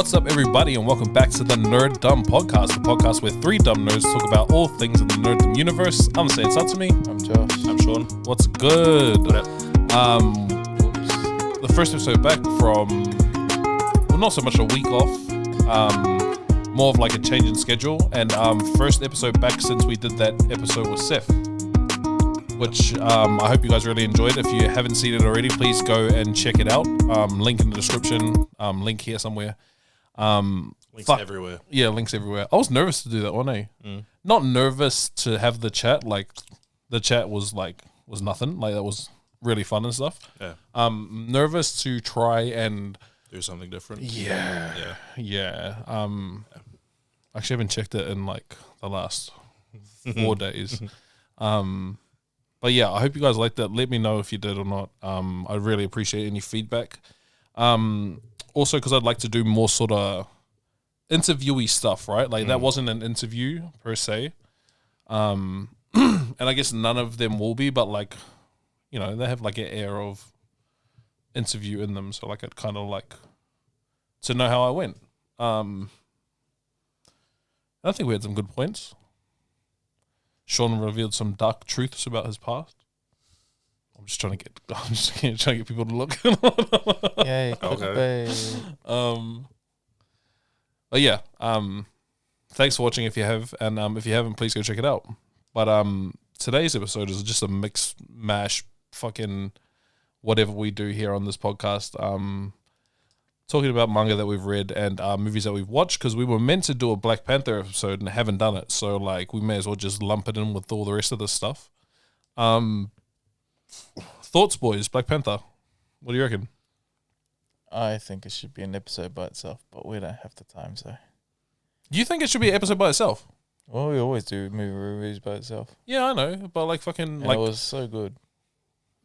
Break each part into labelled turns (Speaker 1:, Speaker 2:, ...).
Speaker 1: What's up, everybody, and welcome back to the Nerdumb podcast, the podcast where three dumb nerds talk about all things in the Nerdumb universe. I'm saying Satsumi.
Speaker 2: I'm Josh.
Speaker 3: I'm Sean.
Speaker 1: What's good?
Speaker 3: What
Speaker 1: The first episode back from, well, not so much a week off, more of like a change in schedule, and first episode back since we did that episode with Seth, which I hope you guys really enjoyed. If you haven't seen it already, please go and check it out. Link in the description, link here somewhere.
Speaker 3: Links everywhere.
Speaker 1: Yeah, links everywhere. I was nervous to do that one, eh? Not nervous to have the chat, like the chat was nothing. Like that was really fun and stuff.
Speaker 3: Yeah.
Speaker 1: Nervous to try and
Speaker 3: do something different.
Speaker 1: Yeah. Actually haven't checked it in like the last 4 days. But yeah, I hope you guys liked that. Let me know if you did or not. I really appreciate any feedback. Also, because I'd like to do more sort of interviewee stuff, right? Like that wasn't an interview per se. And I guess none of them will be, but like, you know, they have like an air of interview in them. So like I'd kind of like to know how I went. I think we had some good points. Sean revealed some dark truths about his past. I'm just trying to get people to look.
Speaker 2: Yay,
Speaker 3: okay.
Speaker 1: But yeah, thanks for watching if you have, and if you haven't, please go check it out. But today's episode is just a mix mash fucking whatever we do here on this podcast. Talking about manga that we've read and movies that we've watched, because we were meant to do a Black Panther episode and haven't done it, so like we may as well just lump it in with all the rest of this stuff. Thoughts, boys? Black Panther. What do you reckon?
Speaker 2: I think it should be an episode by itself, but we don't have the time, so.
Speaker 1: You think it should be an episode by itself?
Speaker 2: Well, we always do movie reviews by itself.
Speaker 1: Yeah, I know, but like fucking
Speaker 2: And
Speaker 1: like
Speaker 2: it was so good.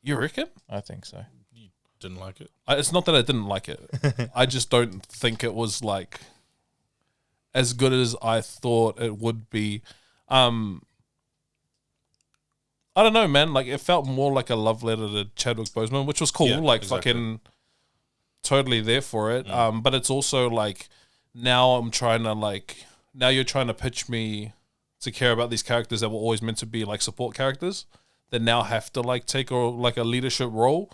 Speaker 1: You reckon?
Speaker 2: I think so.
Speaker 3: You didn't like it?
Speaker 1: It's not that I didn't like it. I just don't think it was like as good as I thought it would be. I don't know, man. Like it felt more like a love letter to Chadwick Boseman, which was cool.
Speaker 3: Yeah,
Speaker 1: like
Speaker 3: exactly.
Speaker 1: fucking totally there for it. But it's also like now you're trying to pitch me to care about these characters that were always meant to be like support characters that now have to like take a leadership role.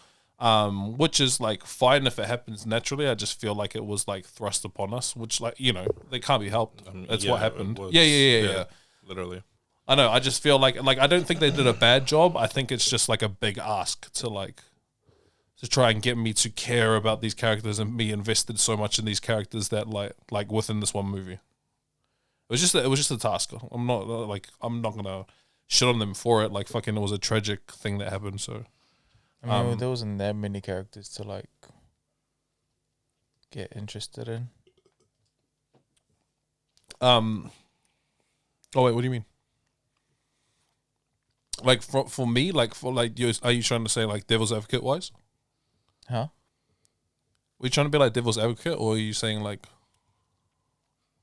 Speaker 1: Which is like fine if it happens naturally. I just feel like it was like thrust upon us, which like, you know, they can't be helped. That's what happened. Yeah.
Speaker 3: Literally.
Speaker 1: I know. I just feel like I don't think they did a bad job. I think it's just like a big ask to try and get me to care about these characters and be invested so much in these characters that like within this one movie. It was just a task. I'm not gonna shit on them for it. Like fucking, it was a tragic thing that happened. So.
Speaker 2: I mean, there wasn't that many characters to like get interested in.
Speaker 1: Oh wait, what do you mean? Like for me, like are you trying to say like devil's advocate wise?
Speaker 2: Huh?
Speaker 1: Were you trying to be like devil's advocate, or are you saying like,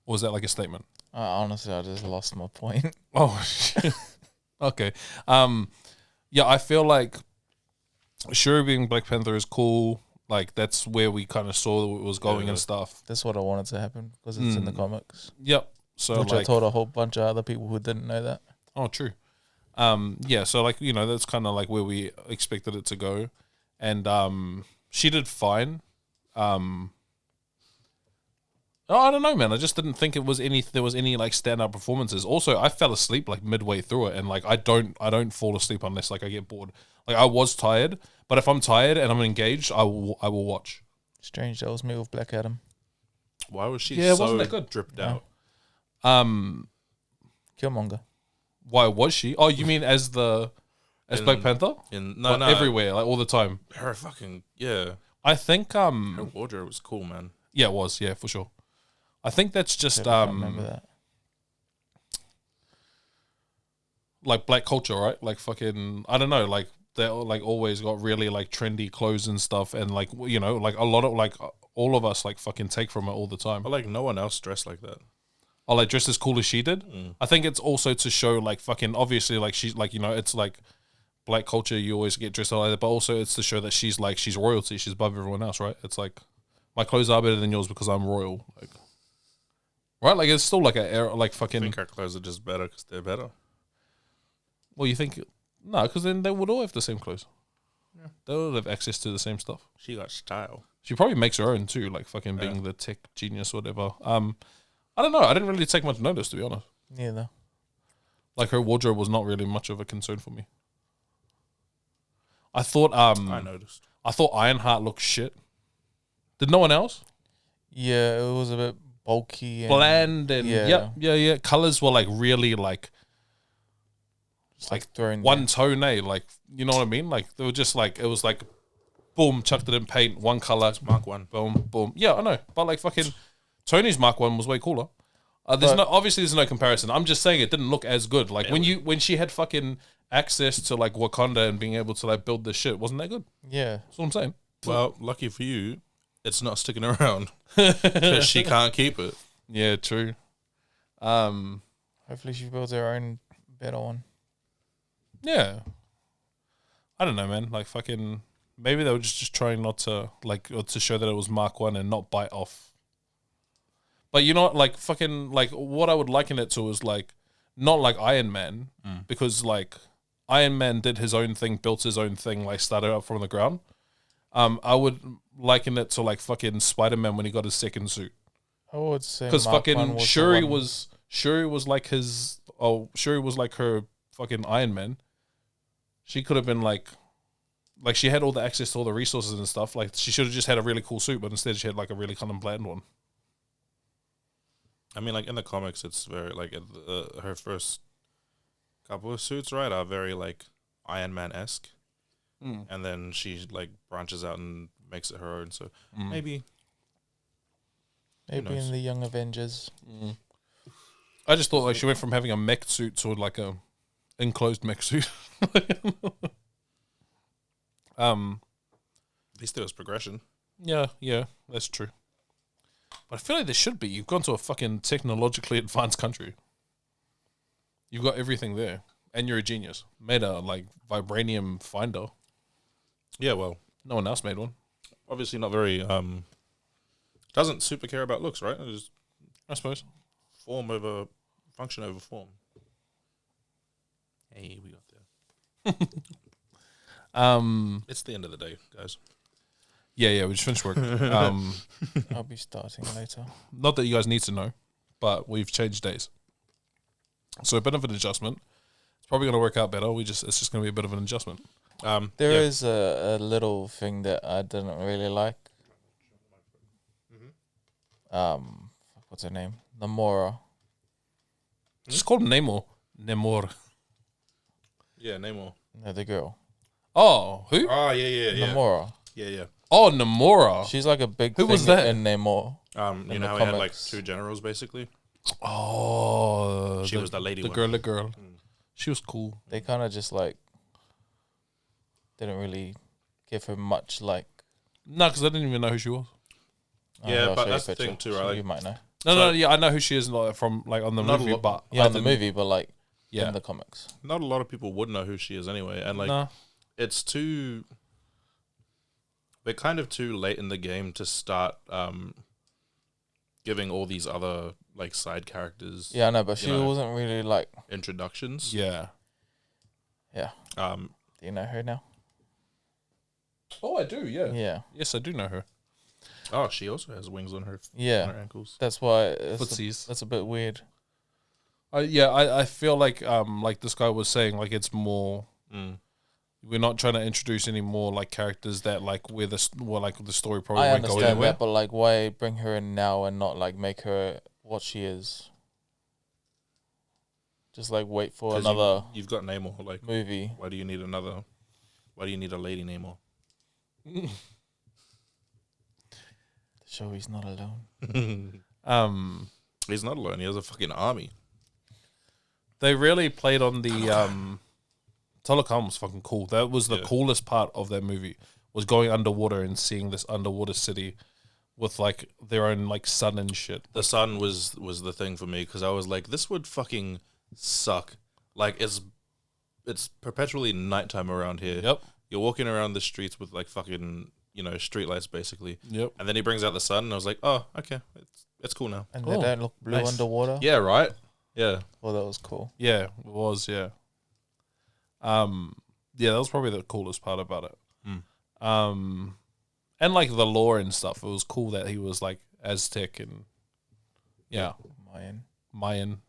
Speaker 1: or was that like a statement?
Speaker 2: Honestly, I just lost my point.
Speaker 1: Oh, shit. Okay. Yeah, I feel like sure being Black Panther is cool. Like that's where we kind of saw it was going and stuff.
Speaker 2: That's what I wanted to happen because it's in the comics.
Speaker 1: Yep. So
Speaker 2: which I told a whole bunch of other people who didn't know that.
Speaker 1: Oh, true. Yeah, so like, you know, that's kind of like where we expected it to go. And she did fine. I don't know, man. I just didn't think there was any like standout performances. Also, I fell asleep like midway through it, and like I don't fall asleep unless like I get bored. Like I was tired, but if I'm tired and I'm engaged, I will watch.
Speaker 2: Strange, that was me with Black Adam.
Speaker 3: Why was she
Speaker 1: Yeah,
Speaker 3: so
Speaker 1: wasn't that good?
Speaker 3: dripped out?
Speaker 2: Killmonger.
Speaker 1: Why was she? Oh, you mean as Black Panther?
Speaker 3: No,
Speaker 1: everywhere, like all the time.
Speaker 3: Her fucking, yeah.
Speaker 1: I think
Speaker 3: Her wardrobe was cool, man.
Speaker 1: yeah, it was, yeah, for sure. I think that's just
Speaker 2: I remember that.
Speaker 1: like black culture, right? Like fucking, I don't know, like they like always got really like trendy clothes and stuff, and like, you know, like a lot of like all of us like fucking take from it all the time.
Speaker 3: But like no one else dressed like that.
Speaker 1: Oh, like dressed as cool as she did. I think it's also to show like fucking obviously like she's like, you know, it's like black culture. You always get dressed like that, but also it's to show that she's royalty. She's above everyone else, right? It's like my clothes are better than yours because I'm royal. Like, right? Like it's still like like
Speaker 3: I
Speaker 1: fucking.
Speaker 3: think our clothes are just better because they're better.
Speaker 1: Well, you think no? Because then they would all have the same clothes. Yeah, they would have access to the same stuff.
Speaker 3: She got style.
Speaker 1: She probably makes her own too, like fucking being the tech genius or whatever. I don't know. I didn't really take much notice, to be honest.
Speaker 2: Neither.
Speaker 1: Like her wardrobe was not really much of a concern for me. I thought
Speaker 3: I noticed.
Speaker 1: I thought Ironheart looked shit. Did no one else?
Speaker 2: Yeah, it was a bit bulky and
Speaker 1: Bland and yeah. Colors were like really like
Speaker 2: throwing
Speaker 1: one tone, like you know what I mean? Like they were just like it was like boom, chucked it in paint, one color,
Speaker 3: Mark 1.
Speaker 1: boom, boom. Yeah, I know, but like fucking Tony's Mark 1 was way cooler. There's no comparison. I'm just saying it didn't look as good. Like when she had fucking access to like Wakanda and being able to like build this shit, wasn't that good?
Speaker 2: Yeah,
Speaker 1: That's what I'm saying.
Speaker 3: Well, lucky for you, it's not sticking around because she can't keep it.
Speaker 1: Yeah, true.
Speaker 2: hopefully she builds her own better one.
Speaker 1: Yeah. I don't know, man. Like fucking maybe they were just trying not to like or to show that it was Mark 1 and not bite off. But you know what, like fucking like what I would liken it to is like not like Iron Man because like Iron Man did his own thing, built his own thing, like started up from the ground. I would liken it to like fucking Spider-Man when he got his second suit.
Speaker 2: I would say
Speaker 1: Because
Speaker 2: Mark
Speaker 1: fucking
Speaker 2: 1 was
Speaker 1: Shuri
Speaker 2: the one-
Speaker 1: was like his Shuri was like her fucking Iron Man. She could have been like she had all the access to all the resources and stuff. Like she should have just had a really cool suit, but instead she had like a really kind of bland one.
Speaker 3: I mean, like in the comics, it's very like her first couple of suits, right, are very like Iron Man esque, and then she like branches out and makes it her own. So maybe
Speaker 2: maybe in the Young Avengers.
Speaker 1: I just thought like she went from having a mech suit to like a enclosed mech suit.
Speaker 3: at least there was progression.
Speaker 1: Yeah, that's true. But I feel like there should be. You've gone to a fucking technologically advanced country. You've got everything there. And you're a genius. Made a, like, vibranium finder.
Speaker 3: Yeah, well,
Speaker 1: No one else made one.
Speaker 3: obviously not very. Doesn't super care about looks, right? It's just
Speaker 1: I suppose.
Speaker 3: form over function over form. Hey, we got there. It's the end of the day, guys.
Speaker 1: Yeah, we just finished work.
Speaker 2: I'll be starting later.
Speaker 1: Not that you guys need to know, but we've changed days. So a bit of an adjustment. It's probably going to work out better. It's just going to be a bit of an adjustment.
Speaker 2: There is a little thing that I didn't really like. What's her name? Namora.
Speaker 1: Just call him Namor. Namor.
Speaker 3: Yeah, Namor.
Speaker 2: No, the girl.
Speaker 1: Oh, who?
Speaker 3: Oh, yeah.
Speaker 2: Namora.
Speaker 3: Yeah.
Speaker 1: Oh, Namora.
Speaker 2: She's like a big
Speaker 1: Who
Speaker 2: thing
Speaker 1: was that?
Speaker 2: in Namor.
Speaker 3: You
Speaker 2: In
Speaker 3: know
Speaker 2: the
Speaker 3: how he had like
Speaker 2: comics.
Speaker 3: 2 generals, basically?
Speaker 1: Oh.
Speaker 3: She was the lady
Speaker 1: The
Speaker 3: one.
Speaker 1: girl. She was cool.
Speaker 2: They kind of just like didn't really give her much like.
Speaker 1: No, because I didn't even know who she was.
Speaker 3: Yeah,
Speaker 2: I'll
Speaker 3: but
Speaker 2: show you a
Speaker 3: that's the
Speaker 2: picture,
Speaker 3: thing too,
Speaker 2: so
Speaker 3: right?
Speaker 2: You might know.
Speaker 1: No, yeah, I know who she is like, from like on the
Speaker 3: Not a
Speaker 1: movie,
Speaker 3: lot-
Speaker 1: but
Speaker 2: Yeah,
Speaker 1: I
Speaker 2: in the
Speaker 1: didn't-
Speaker 2: movie, but like
Speaker 1: Yeah.
Speaker 2: in the comics.
Speaker 3: Not a lot of people would know who she is anyway, and like
Speaker 1: No.
Speaker 3: it's too. We're kind of too late in the game to start giving all these other like side characters
Speaker 2: Yeah, I know, but she
Speaker 3: know.
Speaker 2: wasn't really like.
Speaker 3: introductions.
Speaker 1: Yeah.
Speaker 2: Yeah. Do you know her now?
Speaker 1: Oh, I do. Yeah.
Speaker 2: Yeah.
Speaker 1: Yes, I do know her.
Speaker 3: Oh, she also has wings on her, on
Speaker 2: Yeah.
Speaker 3: her ankles.
Speaker 2: That's why it's
Speaker 1: Footsies.
Speaker 2: that's a bit weird.
Speaker 1: I feel like this guy was saying, like it's more. We're not trying to introduce any more like characters that like the story probably
Speaker 2: I
Speaker 1: won't go
Speaker 2: understand
Speaker 1: anywhere.
Speaker 2: that, but like, why bring her in now and not like make her what she is? Just like wait for
Speaker 3: 'Cause
Speaker 2: another
Speaker 3: You've got Namor. Like,
Speaker 2: movie.
Speaker 3: why do you need another? Why do you need a lady Namor?
Speaker 2: To show he's not alone.
Speaker 3: He's not alone. He has a fucking army.
Speaker 1: They really played on the telecom was fucking cool. That was the coolest part of that movie, was going underwater and seeing this underwater city with like their own like sun and shit.
Speaker 3: The sun was the thing for me because I was like, this would fucking suck. Like it's perpetually nighttime around here.
Speaker 1: Yep.
Speaker 3: You're walking around the streets with like fucking streetlights basically.
Speaker 1: Yep.
Speaker 3: And then he brings out the sun, and I was like, oh, okay, it's cool now.
Speaker 2: And they don't look blue underwater.
Speaker 3: Yeah, right. Yeah.
Speaker 2: Well, that was cool.
Speaker 1: Yeah, it was. Yeah. Yeah, that was probably the coolest part about it. And like the lore and stuff, it was cool that he was like Aztec and Mayan.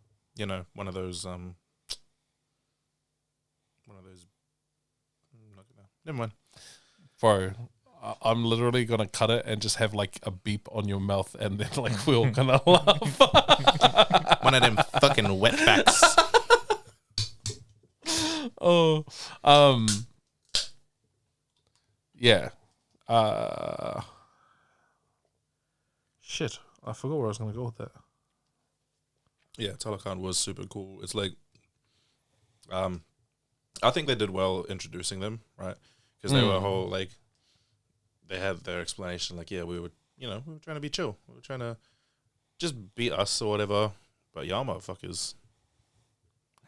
Speaker 3: One of those. Never mind.
Speaker 1: Bro, I'm literally gonna cut it and just have like a beep on your mouth, and then like we're all gonna laugh.
Speaker 3: One of them fucking wetbacks.
Speaker 1: Oh, yeah. Shit, I forgot where I was gonna go with that.
Speaker 3: Yeah, Talokan was super cool. It's like, I think they did well introducing them, right? Because they were whole like, they had their explanation like, yeah, we were trying to be chill, we were trying to just be us or whatever. But y'all motherfuckers,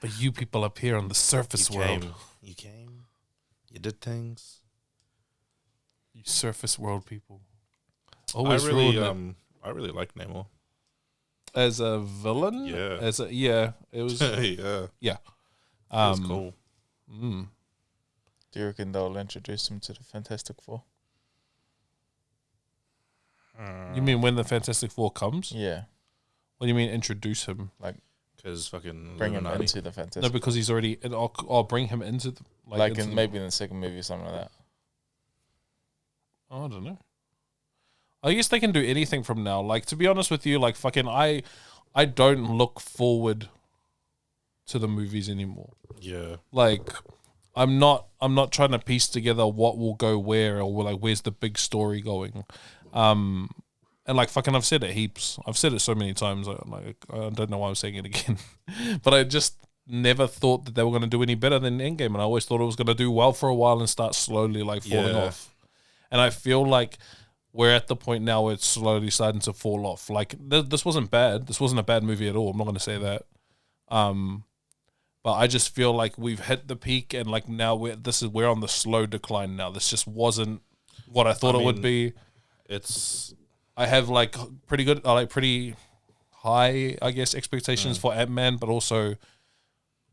Speaker 1: But you people up here on the surface world,
Speaker 3: you came, you did things.
Speaker 1: you surface world people.
Speaker 3: I
Speaker 1: Always ruin it.
Speaker 3: I really like Namor
Speaker 1: As a villain.
Speaker 3: Yeah,
Speaker 1: it was.
Speaker 3: yeah. It was cool.
Speaker 2: Do you reckon they'll introduce him to the Fantastic Four?
Speaker 1: You mean when the Fantastic Four comes?
Speaker 2: Yeah.
Speaker 1: What do you mean introduce him?
Speaker 2: Like,
Speaker 3: because fucking
Speaker 2: bring him
Speaker 3: Illuminati.
Speaker 2: into the Fantastic
Speaker 1: No, because he's already. I'll bring him into the
Speaker 2: maybe in the second movie or something like that.
Speaker 1: I don't know. I guess they can do anything from now. Like, to be honest with you, like fucking I don't look forward to the movies anymore.
Speaker 3: Yeah.
Speaker 1: Like, I'm not trying to piece together what will go where, or like where's the big story going. And like fucking I've said it heaps. I've said it so many times, like I don't know why I'm saying it again. But I just never thought that they were going to do any better than Endgame, and I always thought it was going to do well for a while and start slowly like falling off. And I feel like we're at the point now where it's slowly starting to fall off. Like this wasn't bad. This wasn't a bad movie at all. I'm not going to say that. But I just feel like we've hit the peak, and like now we're on the slow decline now. This just wasn't what I thought it would be. I have like pretty high, I guess, expectations for Ant-Man, but also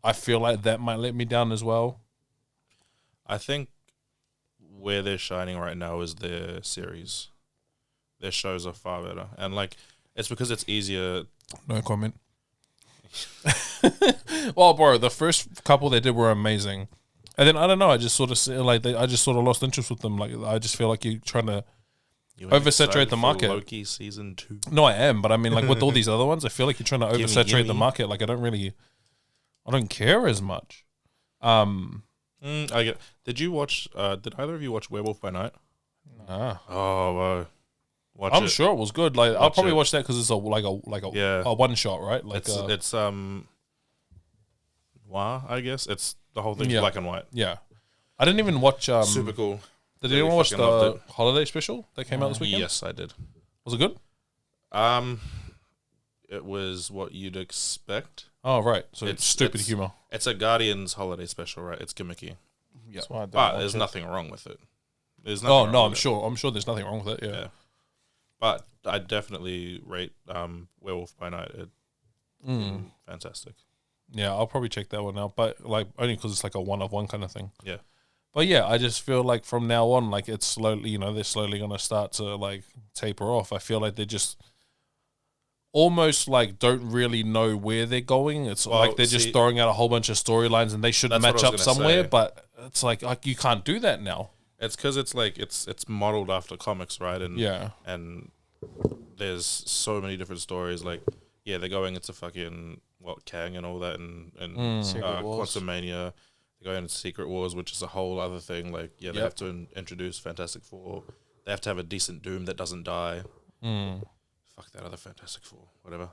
Speaker 1: I feel like that might let me down as well.
Speaker 3: I think where they're shining right now is their series. Their shows are far better, and like it's because it's easier.
Speaker 1: No comment. Well, bro, the first couple they did were amazing, and then I don't know. I just sort of I just sort of lost interest with them. Like I just feel like you're trying to oversaturate the market.
Speaker 3: Loki season 2.
Speaker 1: No, I am, but I mean, like with all these other ones, I feel like you're trying to oversaturate the market. Like I don't care as much.
Speaker 3: I get. Did you watch? Did either of you watch Werewolf by Night?
Speaker 1: Nah.
Speaker 3: Oh,
Speaker 1: I'm sure it was good. Like I'll probably watch that because it's a one shot, right? Like
Speaker 3: it's I guess it's the whole thing's black and white.
Speaker 1: Yeah, I didn't even watch.
Speaker 3: Super cool.
Speaker 1: Did anyone watch the holiday special that came out this weekend?
Speaker 3: Yes, I did.
Speaker 1: Was it good?
Speaker 3: It was what you'd expect.
Speaker 1: Oh right, so it's stupid humor.
Speaker 3: It's a Guardians holiday special, right? It's gimmicky.
Speaker 1: Yeah,
Speaker 3: but there's nothing wrong with it.
Speaker 1: I'm sure there's nothing wrong with it. Yeah.
Speaker 3: But I definitely rate Werewolf by Night. Fantastic.
Speaker 1: Yeah, I'll probably check that one out, but like only because it's like a one-of-one kind of thing.
Speaker 3: Yeah.
Speaker 1: But yeah, I just feel like from now on, like it's slowly, they're slowly gonna start to like taper off. I feel like they're just almost like don't really know where they're going. It's like they're just throwing out a whole bunch of storylines and they should match up somewhere, but it's like you can't do that now.
Speaker 3: It's because it's like it's modeled after comics, right? And and there's so many different stories. Like they're going into fucking Kang and all that, and Quantumania. They're going into Secret Wars, which is a whole other thing. Like they have to introduce Fantastic Four. They have to have a decent Doom that doesn't die. Fuck that other Fantastic Four, whatever.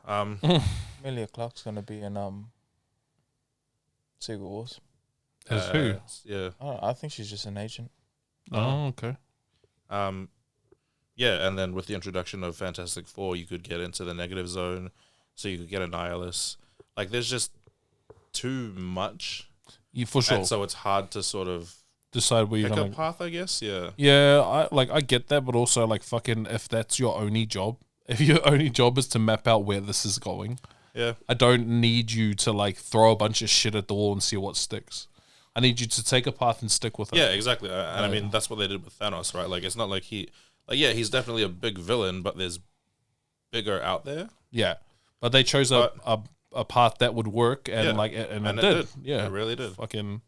Speaker 2: Emilia Clarke's gonna be in Secret Wars.
Speaker 1: As who?
Speaker 3: Yeah.
Speaker 2: I think she's just an agent.
Speaker 1: Oh, okay.
Speaker 3: And then with the introduction of Fantastic Four, you could get into the negative zone, so you could get a Nihilus. Like, there's just too much.
Speaker 1: Yeah, for sure.
Speaker 3: And so it's hard to sort of
Speaker 1: decide where you're
Speaker 3: Pick a
Speaker 1: gonna.
Speaker 3: path, I guess. Yeah.
Speaker 1: Yeah, I get that, but also like fucking if that's your only job, if your only job is to map out where this is going,
Speaker 3: Yeah.
Speaker 1: I don't need you to like throw a bunch of shit at the wall and see what sticks. I need you to take a path and stick with it.
Speaker 3: Yeah, exactly. And I mean, that's what they did with Thanos, right? Like, it's not like he's definitely a big villain, but there's bigger out there.
Speaker 1: Yeah, but they chose a path that would work, and
Speaker 3: Yeah.
Speaker 1: like, and it
Speaker 3: it
Speaker 1: did.
Speaker 3: did.
Speaker 1: Yeah,
Speaker 3: It really did.
Speaker 1: Fucking,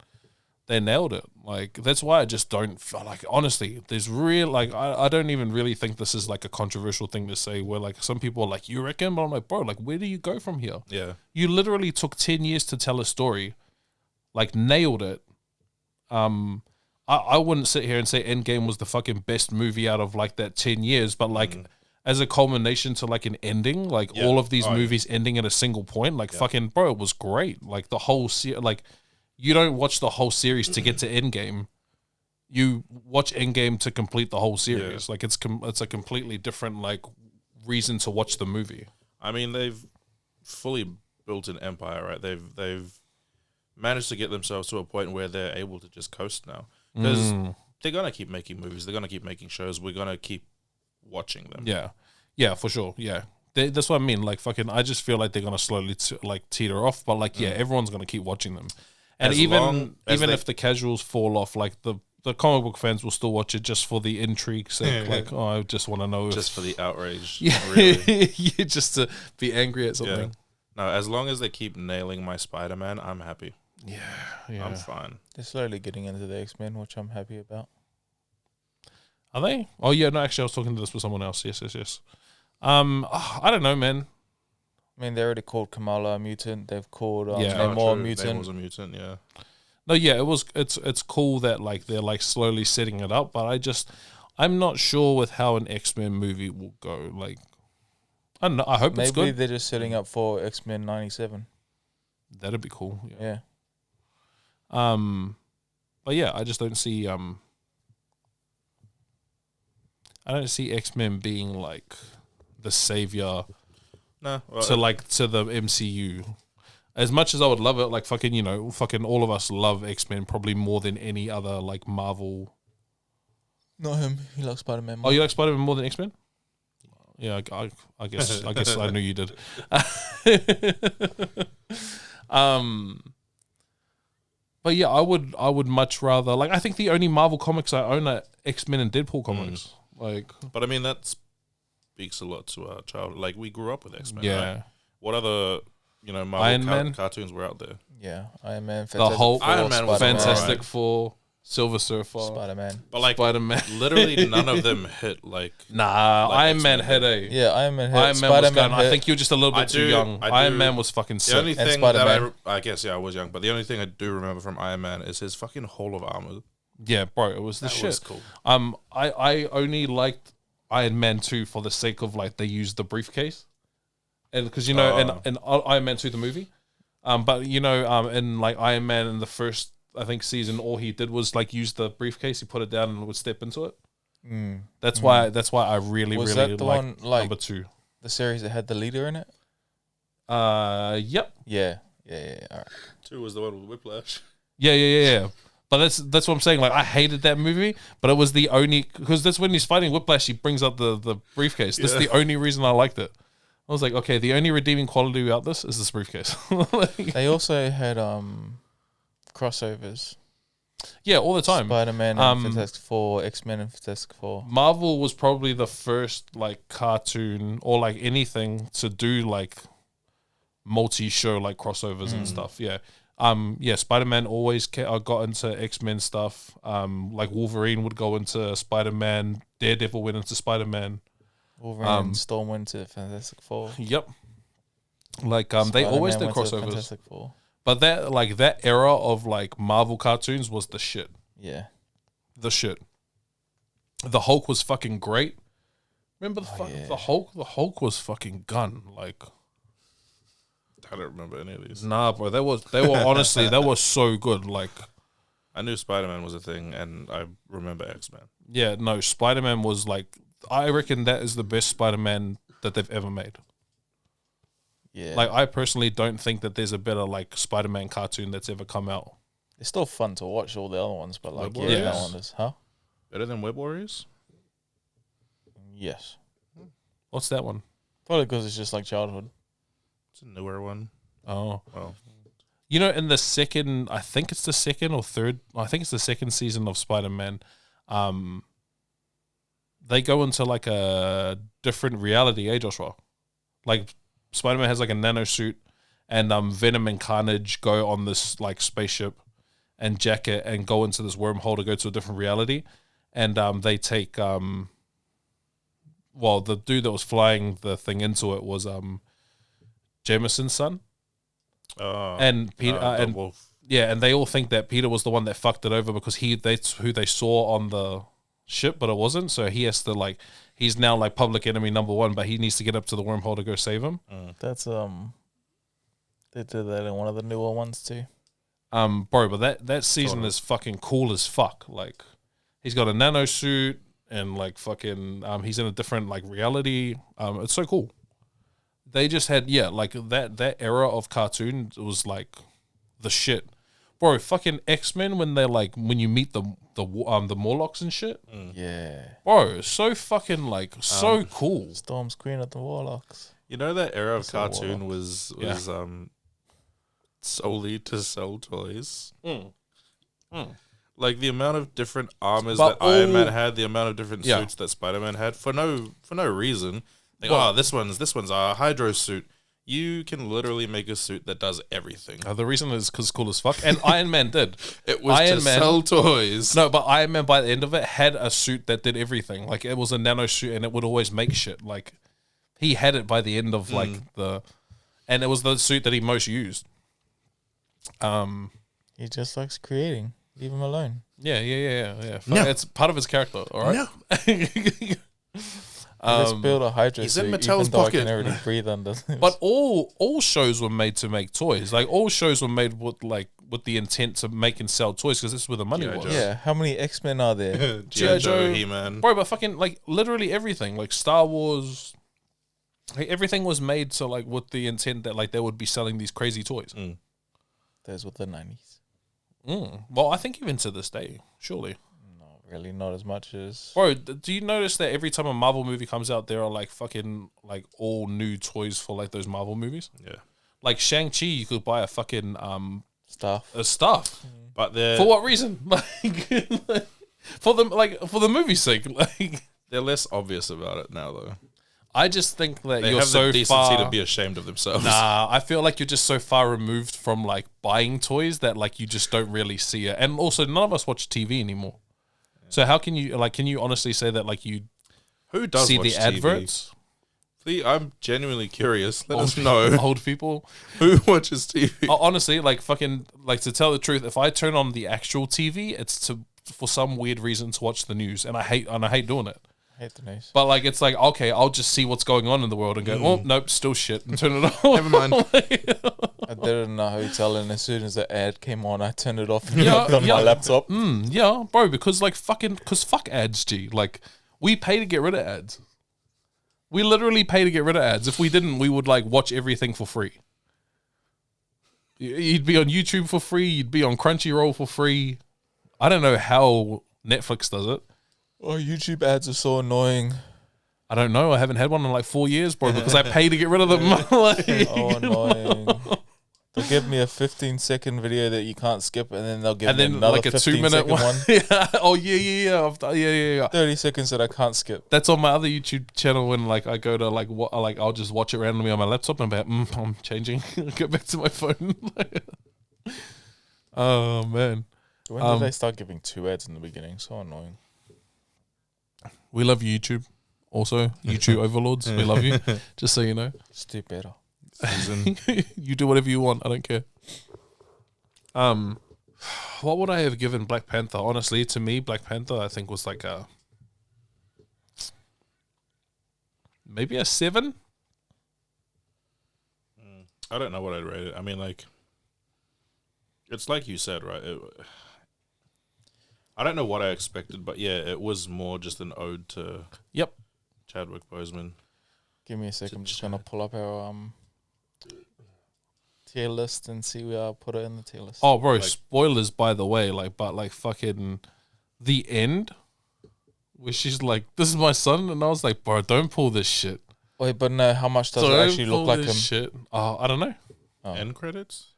Speaker 1: they nailed it. Like that's why I just don't feel like honestly, there's real like I don't even really think this is like a controversial thing to say. Where like some people are like, you reckon? But I'm like, bro, like where do you go from here?
Speaker 3: Yeah.
Speaker 1: You literally took 10 years to tell a story, like nailed it. I wouldn't sit here and say Endgame was the fucking best movie out of like that 10 years, but like as a culmination to like an ending, like all of these movies ending at a single point, like fucking bro, it was great. Like the whole like you don't watch the whole series to get to Endgame. You watch Endgame to complete the whole series. Like it's a completely different like reason to watch the movie.
Speaker 3: I mean, they've fully built an empire, right? They've managed to get themselves to a point where they're able to just coast now. Because they're going to keep making movies. They're going to keep making shows. We're going to keep watching them.
Speaker 1: Yeah. Yeah, for sure. Yeah. That's what I mean. Like, fucking, I just feel like they're going to slowly, teeter off. But, like, yeah, everyone's going to keep watching them. And even if the casuals fall off, like, the comic book fans will still watch it just for the intrigue sake. Like, oh, I just want to know.
Speaker 3: Just for the outrage.
Speaker 1: Yeah.
Speaker 3: Really.
Speaker 1: Yeah, just to be angry at something.
Speaker 3: Yeah. No, as long as they keep nailing my Spider-Man, I'm happy.
Speaker 1: Yeah.
Speaker 3: I'm fine.
Speaker 2: They're slowly getting into the X-Men, which I'm happy about.
Speaker 1: Are they? Oh, yeah. No, actually, I was talking to this with someone else. Yes. I don't know, man.
Speaker 2: I mean, they already called Kamala a mutant. They've called
Speaker 1: Yeah.
Speaker 2: Namor a
Speaker 3: True.
Speaker 2: mutant.
Speaker 3: Namor's a mutant, yeah.
Speaker 1: No, yeah, it's cool that like they're like slowly setting it up, but I'm not sure with how an X-Men movie will go. Like, I don't know. I hope it's
Speaker 2: Maybe
Speaker 1: good.
Speaker 2: they're just setting up for X-Men 97.
Speaker 1: That'd be cool.
Speaker 2: Yeah.
Speaker 1: But yeah, I just don't see I don't see X-Men being like the savior
Speaker 3: No, well,
Speaker 1: to the MCU. As much as I would love it, like fucking all of us love X-Men probably more than any other like Marvel.
Speaker 2: Not him. He likes Spider-Man.
Speaker 1: Oh, you like Spider-Man more than X-Men? Yeah, I guess I knew you did. But yeah, I would much rather like I think the only Marvel comics I own are X-Men and Deadpool comics. Like,
Speaker 3: but I mean that speaks a lot to our child. Like we grew up with X-Men.
Speaker 1: yeah.
Speaker 3: Right? What other Marvel
Speaker 1: Iron Man?
Speaker 3: cartoons were out there?
Speaker 2: Yeah. Iron Man.
Speaker 1: The
Speaker 2: Fantastic
Speaker 1: whole
Speaker 2: Four,
Speaker 3: Iron Man was
Speaker 2: Spider-Man,
Speaker 1: Fantastic Four, Silver Surfer,
Speaker 2: Spider-Man.
Speaker 3: But like
Speaker 1: Spider-Man.
Speaker 3: literally none of them hit like.
Speaker 1: Nah,
Speaker 3: Like
Speaker 1: Iron Man
Speaker 3: X-Men.
Speaker 1: had a.
Speaker 2: Yeah, Iron Man. Hit.
Speaker 1: Iron Man was
Speaker 2: Spider-Man.
Speaker 1: gone. I think you're just a little bit too young. Iron Man was fucking
Speaker 3: The
Speaker 1: sick.
Speaker 3: only thing that
Speaker 2: Spider-Man.
Speaker 3: I guess I was young, but the only thing I do remember from Iron Man is his fucking Hall of Armor.
Speaker 1: Yeah, bro, it was the
Speaker 3: That
Speaker 1: shit.
Speaker 3: was cool.
Speaker 1: I only liked Iron Man 2 for the sake of like they used the briefcase, and because in Iron Man 2 the movie, but in like Iron Man in the first I think season, all he did was like use the briefcase. He put it down and would step into it. That's why I really
Speaker 2: Was
Speaker 1: really
Speaker 2: that the
Speaker 1: like
Speaker 2: one, like-
Speaker 1: number 2.
Speaker 2: The series that had the leader in it.
Speaker 1: Yep.
Speaker 2: Yeah. All right.
Speaker 3: 2 was the one with Whiplash.
Speaker 1: Yeah. But that's what I'm saying. Like I hated that movie, but it was the only because that's when he's fighting Whiplash. He brings out the briefcase. That's the only reason I liked it. I was like, okay, the only redeeming quality about this is this briefcase.
Speaker 2: They also had crossovers.
Speaker 1: Yeah, all the time.
Speaker 2: Spider-Man and Fantastic Four, X-Men and Fantastic Four.
Speaker 1: Marvel was probably the first like cartoon or like anything to do like multi-show like crossovers and stuff. Yeah. Spider-Man always got into X-Men stuff. Like Wolverine would go into Spider-Man. Daredevil went into Spider-Man.
Speaker 2: Wolverine and Storm went to Fantastic Four.
Speaker 1: Yep. Like they always did
Speaker 2: Spider-Man went to
Speaker 1: crossovers.
Speaker 2: Fantastic Four.
Speaker 1: But that era of like Marvel cartoons was the shit.
Speaker 2: Yeah.
Speaker 1: The shit. The Hulk was fucking great. Remember the Hulk? The Hulk was fucking gun. Like,
Speaker 3: I don't remember any of these.
Speaker 1: nah, bro. They were honestly, that was so good. Like,
Speaker 3: I knew Spider-Man was a thing, and I remember X-Men.
Speaker 1: yeah, no, Spider-Man was like, I reckon that is the best Spider-Man that they've ever made.
Speaker 2: Yeah.
Speaker 1: Like, I personally don't think that there's a better like Spider-Man cartoon that's ever come out.
Speaker 2: It's still fun to watch all the other ones, but like,
Speaker 3: Web
Speaker 2: that
Speaker 1: Warriors?
Speaker 2: one is, huh?
Speaker 3: Better than Web Warriors?
Speaker 2: Yes.
Speaker 1: What's that one?
Speaker 2: Probably because it's just like childhood.
Speaker 3: It's a newer one.
Speaker 1: Oh,
Speaker 3: Well,
Speaker 1: you know, in the second, I think it's the second or third. I think it's the second season of Spider-Man. They go into like a different reality, Joshua? Like Spider-Man has like a nano suit, and Venom and Carnage go on this like spaceship and jacket and go into this wormhole to go to a different reality, and they take the dude that was flying the thing into it was Jameson's son, and Peter and
Speaker 3: Wolf.
Speaker 1: yeah, and they all think that Peter was the one that fucked it over because that's who they saw on the ship, but it wasn't. So he has to like, he's now like public enemy number one, but he needs to get up to the wormhole to go save him.
Speaker 2: That's they did that in one of the newer ones too.
Speaker 1: Bro, but that season is fucking cool as fuck. Like, he's got a nano suit and like fucking he's in a different like reality. It's so cool. They just had like that era of cartoon was like the shit. Bro, fucking X-Men when you meet the Morlocks and shit.
Speaker 2: Yeah.
Speaker 1: Bro, it's so fucking like so cool.
Speaker 2: Storm's Queen of the Warlocks.
Speaker 3: You know that era of
Speaker 2: That's a
Speaker 3: cartoon was solely to sell toys. Like the amount of different armors that Iron Man had, the amount of different suits that Spider-Man had for no reason. Like, this one's a Hydro suit. You can literally make a suit that does everything.
Speaker 1: The reason is because it's cool as fuck. And Iron Man did.
Speaker 3: It was Iron Man sell toys.
Speaker 1: No, but Iron Man by the end of it had a suit that did everything. Like it was a nano suit and it would always make shit. Like he had it by the end of like and it was the suit that he most used.
Speaker 2: He just likes creating. Leave him alone.
Speaker 1: Yeah.
Speaker 3: No.
Speaker 1: It's part of his character, all right?
Speaker 3: No.
Speaker 2: Let's build a Hydro
Speaker 3: he's
Speaker 2: suit,
Speaker 3: in Mattel's
Speaker 2: even though I
Speaker 3: pocket.
Speaker 2: can already breathe under.
Speaker 1: But all shows were made to make toys. Like all shows were made with the intent to make and sell toys because this is where the money
Speaker 3: G.I.
Speaker 1: was.
Speaker 3: Joe.
Speaker 2: Yeah, how many X-Men are there?
Speaker 3: G.I. Joe, He-Man.
Speaker 1: Bro, but fucking like literally everything, like Star Wars, like, everything was made so like with the intent that like they would be selling these crazy toys.
Speaker 2: Those were the 90s.
Speaker 1: Well, I think even to this day, surely.
Speaker 2: Really, not as much as...
Speaker 1: Bro, do you notice that every time a Marvel movie comes out, there are like fucking like all new toys for like those Marvel movies?
Speaker 3: Yeah.
Speaker 1: Like Shang-Chi, you could buy a fucking
Speaker 2: Stuff.
Speaker 1: a stuff.
Speaker 3: But
Speaker 1: For what reason? Like for the movie's sake. Like
Speaker 3: they're less obvious about it now, though.
Speaker 1: I just think that
Speaker 3: They
Speaker 1: you're
Speaker 3: have
Speaker 1: so
Speaker 3: the decency
Speaker 1: far
Speaker 3: to be ashamed of themselves.
Speaker 1: Nah, I feel like you're just so far removed from like buying toys that like you just don't really see it. And also none of us watch TV anymore. So how can you honestly say that like you
Speaker 3: Who does
Speaker 1: see
Speaker 3: watch
Speaker 1: the
Speaker 3: TV?
Speaker 1: adverts?
Speaker 3: Please, I'm genuinely curious. Let us know
Speaker 1: Old people.
Speaker 3: who watches TV.
Speaker 1: Honestly, like fucking like to tell the truth, if I turn on the actual TV, it's for some weird reason to watch the news, and I hate doing it.
Speaker 2: I hate the news.
Speaker 1: But like it's like okay, I'll just see what's going on in the world and go, oh nope, still shit, and turn it off.
Speaker 3: Never mind.
Speaker 2: I did it in a hotel, and as soon as the ad came on, I turned it off and
Speaker 1: Yeah,
Speaker 2: looked on my laptop.
Speaker 1: Yeah, bro, because fuck ads, G. Like we pay to get rid of ads. We literally pay to get rid of ads. If we didn't, we would like watch everything for free. You'd be on YouTube for free. You'd be on Crunchyroll for free. I don't know how Netflix does it.
Speaker 2: Oh, YouTube ads are so annoying.
Speaker 1: I don't know. I haven't had one in like 4 years, bro, because I pay to get rid of them. Like,
Speaker 2: Oh, annoying. They'll give me a 15-second video that you can't skip, and then they'll give me another
Speaker 1: like a 2-minute
Speaker 2: 15-second one.
Speaker 1: Yeah. Oh yeah.
Speaker 2: 30 seconds that I can't skip.
Speaker 1: That's on my other YouTube channel when like I go to like I'll just watch it randomly on my laptop and I'm like, I'm changing. Go back to my phone. Oh man.
Speaker 2: When did they start giving 2 ads in the beginning? So annoying.
Speaker 1: We love you, YouTube. Also, YouTube overlords, we love you. Just so you know.
Speaker 2: Just do better.
Speaker 1: You do whatever you want. I don't care. What would I have given Black Panther? Honestly, to me, Black Panther, I think was like maybe a 7.
Speaker 3: I don't know what I'd rate it. I mean, like, it's like you said, right? I don't know what I expected, but yeah, it was more just an ode to Chadwick Boseman.
Speaker 2: Give me a second. I'm just going to pull up our tier list and see where I'll put it in the tier list.
Speaker 1: Oh, bro, spoilers, by the way. But fucking the end, where she's like, "This is my son," and I was like, "Bro, don't pull this shit."
Speaker 2: Wait, but no, how much does it actually look like him?
Speaker 1: Shit. I don't know.
Speaker 2: Oh.
Speaker 3: End credits.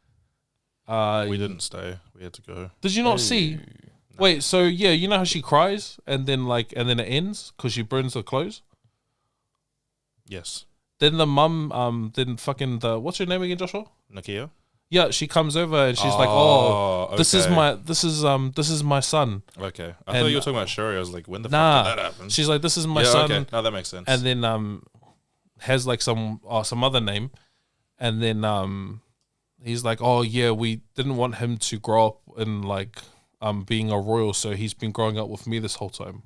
Speaker 3: We didn't stay. We had to go.
Speaker 1: Did you not see? No. Wait, so yeah, you know how she cries and then it ends because she burns her clothes.
Speaker 3: Yes.
Speaker 1: Then the mum, then fucking what's her name again, Joshua?
Speaker 3: Nakia.
Speaker 1: Yeah, she comes over and she's like, "Oh, this is my son."
Speaker 3: Okay, I thought you were talking about Shuri. I was like, "When the fuck did that happen?"
Speaker 1: She's like, "This is my son."
Speaker 3: Okay, no, that makes sense.
Speaker 1: And then has like some other name, and then he's like, "Oh yeah, we didn't want him to grow up in like being a royal, so he's been growing up with me this whole time."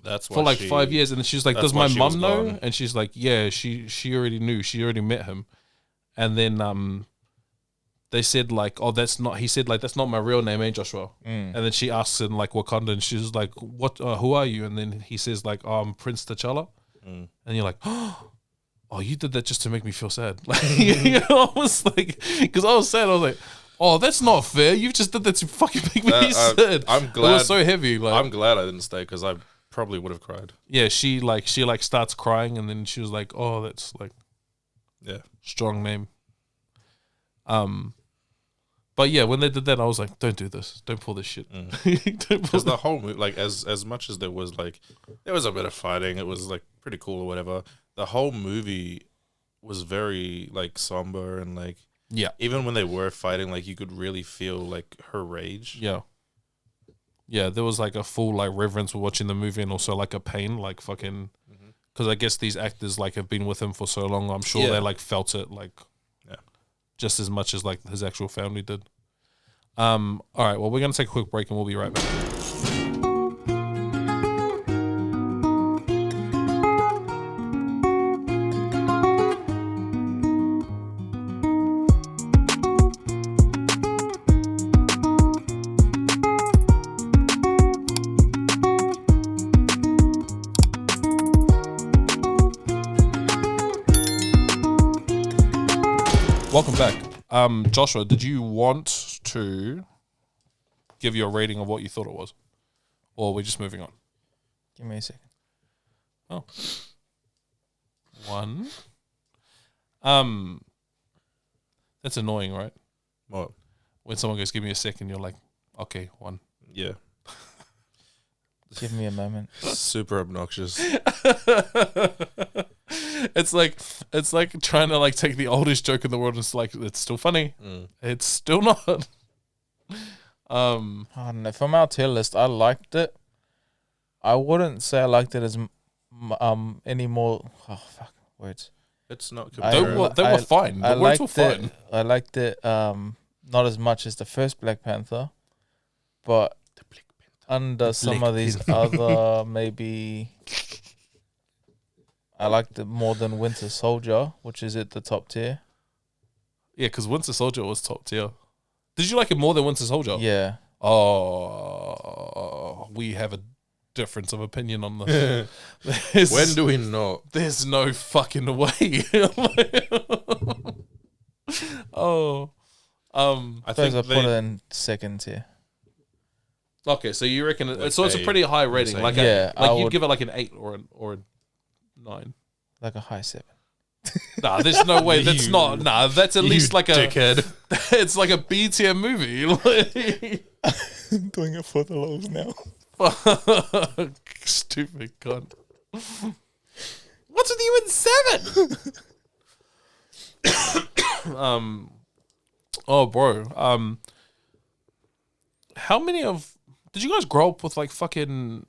Speaker 3: That's why
Speaker 1: for like 5 years, and then she's like, "Does my mum know?" And she's like, "Yeah, she already knew. She already met him." And then they said like, "Oh, that's not." He said like, "That's not my real name, eh, Joshua?" And then she asks in like Wakanda, and she's like, "What? Who are you?" And then he says like, "Oh, I'm Prince T'Challa." And you're like, "Oh, you did that just to make me feel sad." Like, you know, I was like, because I was sad. I was like, "Oh, that's not fair. You just did that to fucking make me sad."
Speaker 3: I'm glad.
Speaker 1: It was so heavy. Like,
Speaker 3: I'm glad I didn't stay because I probably would have cried.
Speaker 1: Yeah, she starts crying, and then she was like, "Oh, that's like, strong name." But yeah, when they did that, I was like, "Don't do this. Don't pull this shit."
Speaker 3: Because the whole movie, like, as much as there was a bit of fighting, it was like pretty cool or whatever. The whole movie was very like somber and like, even when they were fighting, like you could really feel like her rage.
Speaker 1: Yeah, there was like a full like reverence for watching the movie, and also like a pain, like fucking, because I guess these actors like have been with him for so long. I'm sure they like felt it like, just as much as like his actual family did. All right, well, we're gonna take a quick break, and we'll be right back. Welcome back. Joshua, did you want to give your rating of what you thought it was? Or are we just moving on?
Speaker 2: Give me a second.
Speaker 1: Oh. 1. That's annoying, right?
Speaker 3: What?
Speaker 1: When someone goes, "Give me a second," you're like, "Okay, 1."
Speaker 3: Yeah.
Speaker 2: Give me a moment.
Speaker 3: Super obnoxious.
Speaker 1: It's like trying to like take the oldest joke in the world. And it's like, it's still funny. It's still not.
Speaker 2: I don't know. From our tier list, I liked it. I wouldn't say I liked it as any more. Oh fuck, words.
Speaker 3: It's not.
Speaker 1: They were fine. The words were fine.
Speaker 2: I liked it. Not as much as the first Black Panther, but under some of these other maybe. I liked it more than Winter Soldier, which is at the top tier.
Speaker 1: Yeah, because Winter Soldier was top tier. Did you like it more than Winter Soldier?
Speaker 2: Yeah.
Speaker 1: Oh, we have a difference of opinion on this.
Speaker 3: When do we not?
Speaker 1: There's no fucking way.
Speaker 2: I think I put it in second tier.
Speaker 1: Okay, so you reckon it's a pretty high rating? Like, you'd give it like an 8 or a 9,
Speaker 2: like a high 7.
Speaker 1: Nah, there's no way. That's not. Nah, that's at least like
Speaker 3: dickhead.
Speaker 1: It's like a B tier movie.
Speaker 2: I'm doing it for the lows now.
Speaker 1: Stupid cunt. What's with you in 7? Oh, bro. How many of? Did you guys grow up with like fucking?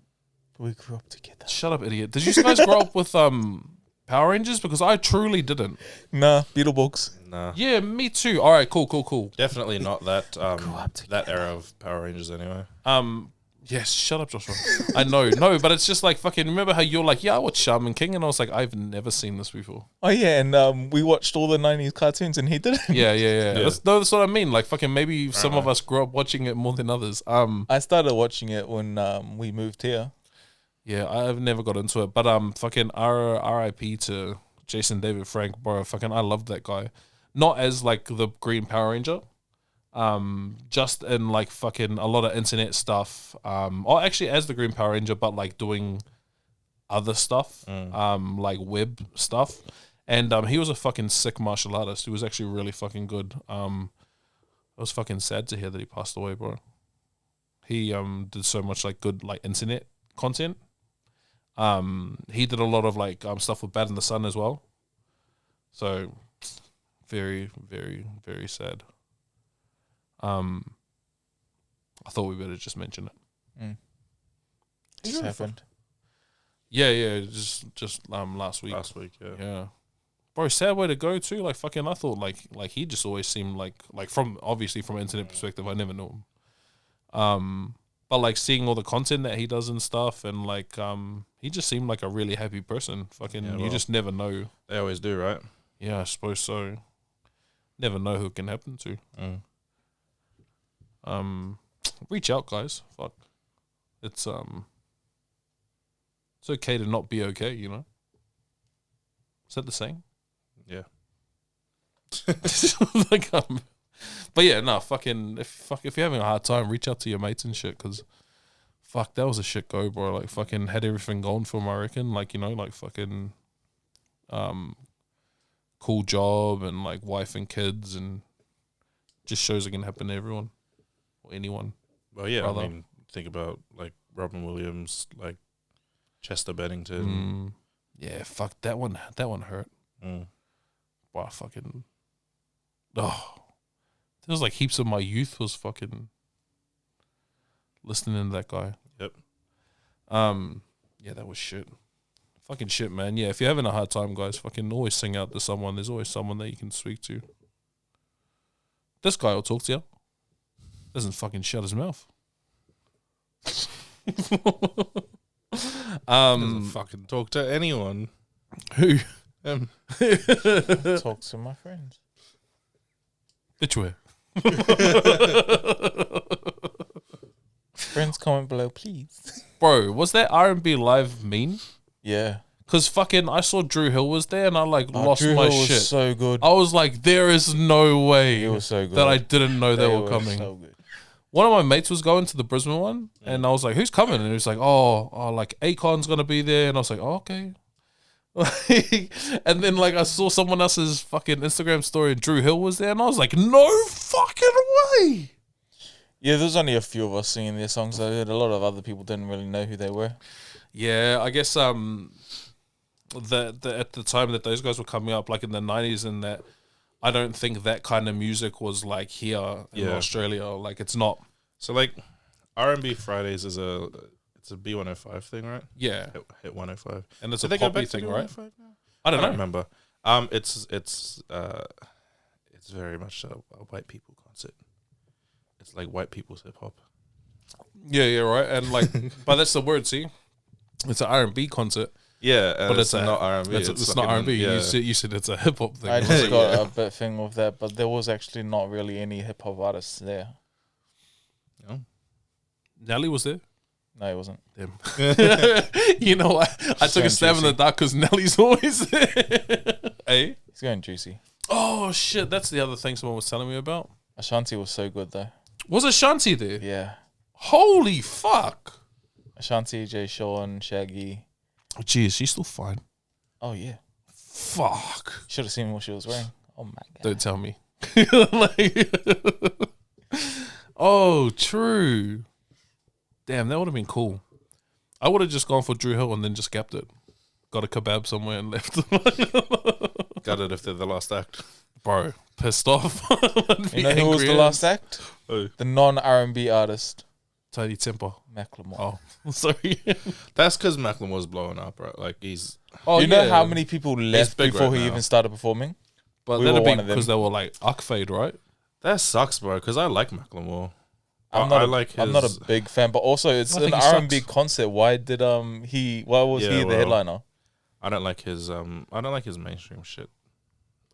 Speaker 2: We grew up together.
Speaker 1: Shut up, idiot. Did you guys grow up with Power Rangers? Because I truly didn't.
Speaker 2: Nah, Beetleborgs.
Speaker 3: Nah.
Speaker 1: Yeah, me too. All right, cool.
Speaker 3: Definitely not that that era of Power Rangers anyway.
Speaker 1: Yes, shut up, Joshua. I know, no, but it's just like fucking. Remember how you're like, yeah, I watched Shaman King, and I was like, I've never seen this before.
Speaker 2: Oh yeah, and we watched all the 90s cartoons, and he didn't.
Speaker 1: Yeah. That's what I mean. Like fucking, maybe some of us grew up watching it more than others.
Speaker 2: I started watching it when we moved here.
Speaker 1: Yeah, I've never got into it, but fucking R.I.P to Jason David Frank, bro. Fucking, I loved that guy. not as like the Green Power Ranger, just in like fucking a lot of internet stuff, or actually as the Green Power Ranger, but like doing other stuff, like web stuff. And he was a fucking sick martial artist. He was actually really fucking good. It was fucking sad to hear that he passed away, bro. He did so much like good like internet content. He did a lot of like stuff with Bad in the Sun as well. So very, very, very sad. I thought we better just mention it.
Speaker 2: Just happened.
Speaker 1: Yeah, just last week. Yeah. Bro, sad way to go too. Like fucking, I thought like he just always seemed like from obviously from an internet perspective, I never knew him. But like seeing all the content that he does and stuff, and like he just seemed like a really happy person. Fucking, you just never know.
Speaker 3: They always do, right?
Speaker 1: Yeah, I suppose so. Never know who it can happen to. Reach out, guys. Fuck, it's okay to not be okay. You know. Is that the saying?
Speaker 3: Yeah.
Speaker 1: Like, but yeah, no, fucking, if you're having a hard time, reach out to your mates and shit, because fuck, that was a shit go, bro. Like, fucking had everything going for him, I reckon. Like, you know, like fucking cool job and like wife and kids, and just shows it can happen to everyone or anyone.
Speaker 3: Well, yeah,
Speaker 1: brother.
Speaker 3: I mean, think about like Robin Williams, like Chester Bennington.
Speaker 1: Yeah, fuck, that one hurt. Wow, fucking, oh. There was like heaps of my youth was fucking listening to that guy.
Speaker 3: Yep.
Speaker 1: Yeah, that was shit. Fucking shit, man. Yeah, if you're having a hard time, guys, fucking always sing out to someone. There's always someone that you can speak to. This guy will talk to you. Doesn't fucking shut his mouth.
Speaker 3: Doesn't fucking talk to anyone.
Speaker 1: Who?
Speaker 2: Talk to my friends.
Speaker 1: Bitch, where?
Speaker 2: Friends, comment below, please.
Speaker 1: Bro, was that R&B live mean?
Speaker 2: Yeah.
Speaker 1: Because fucking, I saw Drew Hill was there and I like lost
Speaker 2: Drew
Speaker 1: my
Speaker 2: Hill was
Speaker 1: shit.
Speaker 2: so good.
Speaker 1: I was like, there is no way
Speaker 2: He was so good.
Speaker 1: that I didn't know they were coming.
Speaker 2: So good.
Speaker 1: One of my mates was going to the Brisbane one, and I was like, who's coming? And he was like, oh, like Akon's going to be there. And I was like, oh, okay. And then like I saw someone else's fucking Instagram story and Drew Hill was there, and I was like, no fucking way.
Speaker 2: Yeah, there's only a few of us singing their songs, though. A lot of other people didn't really know who they were.
Speaker 1: Yeah, I guess at the time that those guys were coming up, like in the 90s, and that I don't think that kind of music was like here in Australia. Like it's not.
Speaker 3: So like R&B Fridays is it's a B105 thing, right?
Speaker 1: Yeah,
Speaker 3: hit 105,
Speaker 1: and it's a poppy thing, right?
Speaker 3: I don't remember. It's very much a white people concert. It's like white people's hip hop.
Speaker 1: Yeah, right. And like, but that's the word. See, it's an R&B concert.
Speaker 3: Yeah,
Speaker 1: but it's
Speaker 3: not R&B.
Speaker 1: It's not R&B. Yeah. You said it's a hip hop thing.
Speaker 2: I just got a bit thing with that, but there was actually not really any hip hop artists there.
Speaker 3: No.
Speaker 1: Nelly was there.
Speaker 2: No, he wasn't.
Speaker 1: Damn. You know what? I took a stab in the dark because Nelly's always there. Hey?
Speaker 2: He's going juicy.
Speaker 1: Oh, shit. That's the other thing someone was telling me about.
Speaker 2: Ashanti was so good, though.
Speaker 1: Was Ashanti there?
Speaker 2: Yeah.
Speaker 1: Holy fuck.
Speaker 2: Ashanti, Jay Sean, Shaggy.
Speaker 1: Oh, geez, she's still fine.
Speaker 2: Oh, yeah.
Speaker 1: Fuck.
Speaker 2: Should have seen what she was wearing. Oh, my God.
Speaker 1: Don't tell me. Oh, true. Damn, that would have been cool. I would have just gone for Drew Hill and then just kept it. Got a kebab somewhere and left.
Speaker 3: Got it if they're the last act.
Speaker 1: Bro, pissed off.
Speaker 2: You know who was the last act?
Speaker 3: Who?
Speaker 2: The non-R&B artist.
Speaker 1: Tidy Temper.
Speaker 2: Macklemore.
Speaker 1: Oh, sorry.
Speaker 3: That's because Macklemore's blowing up, right? Like he's...
Speaker 1: Oh,
Speaker 2: you know how many people left
Speaker 3: big
Speaker 2: before
Speaker 3: right
Speaker 2: he
Speaker 3: now.
Speaker 2: even started performing?
Speaker 1: But
Speaker 2: We
Speaker 1: that'd
Speaker 2: were
Speaker 1: be
Speaker 2: one of them.
Speaker 1: because they were like Uckfade, right?
Speaker 3: That sucks, bro, because I like Macklemore.
Speaker 2: I'm not a big fan, but also it's
Speaker 1: I
Speaker 2: an
Speaker 1: think he
Speaker 2: R&B
Speaker 1: sucks.
Speaker 2: concert. Why did why was he the headliner?
Speaker 3: I don't like his mainstream shit.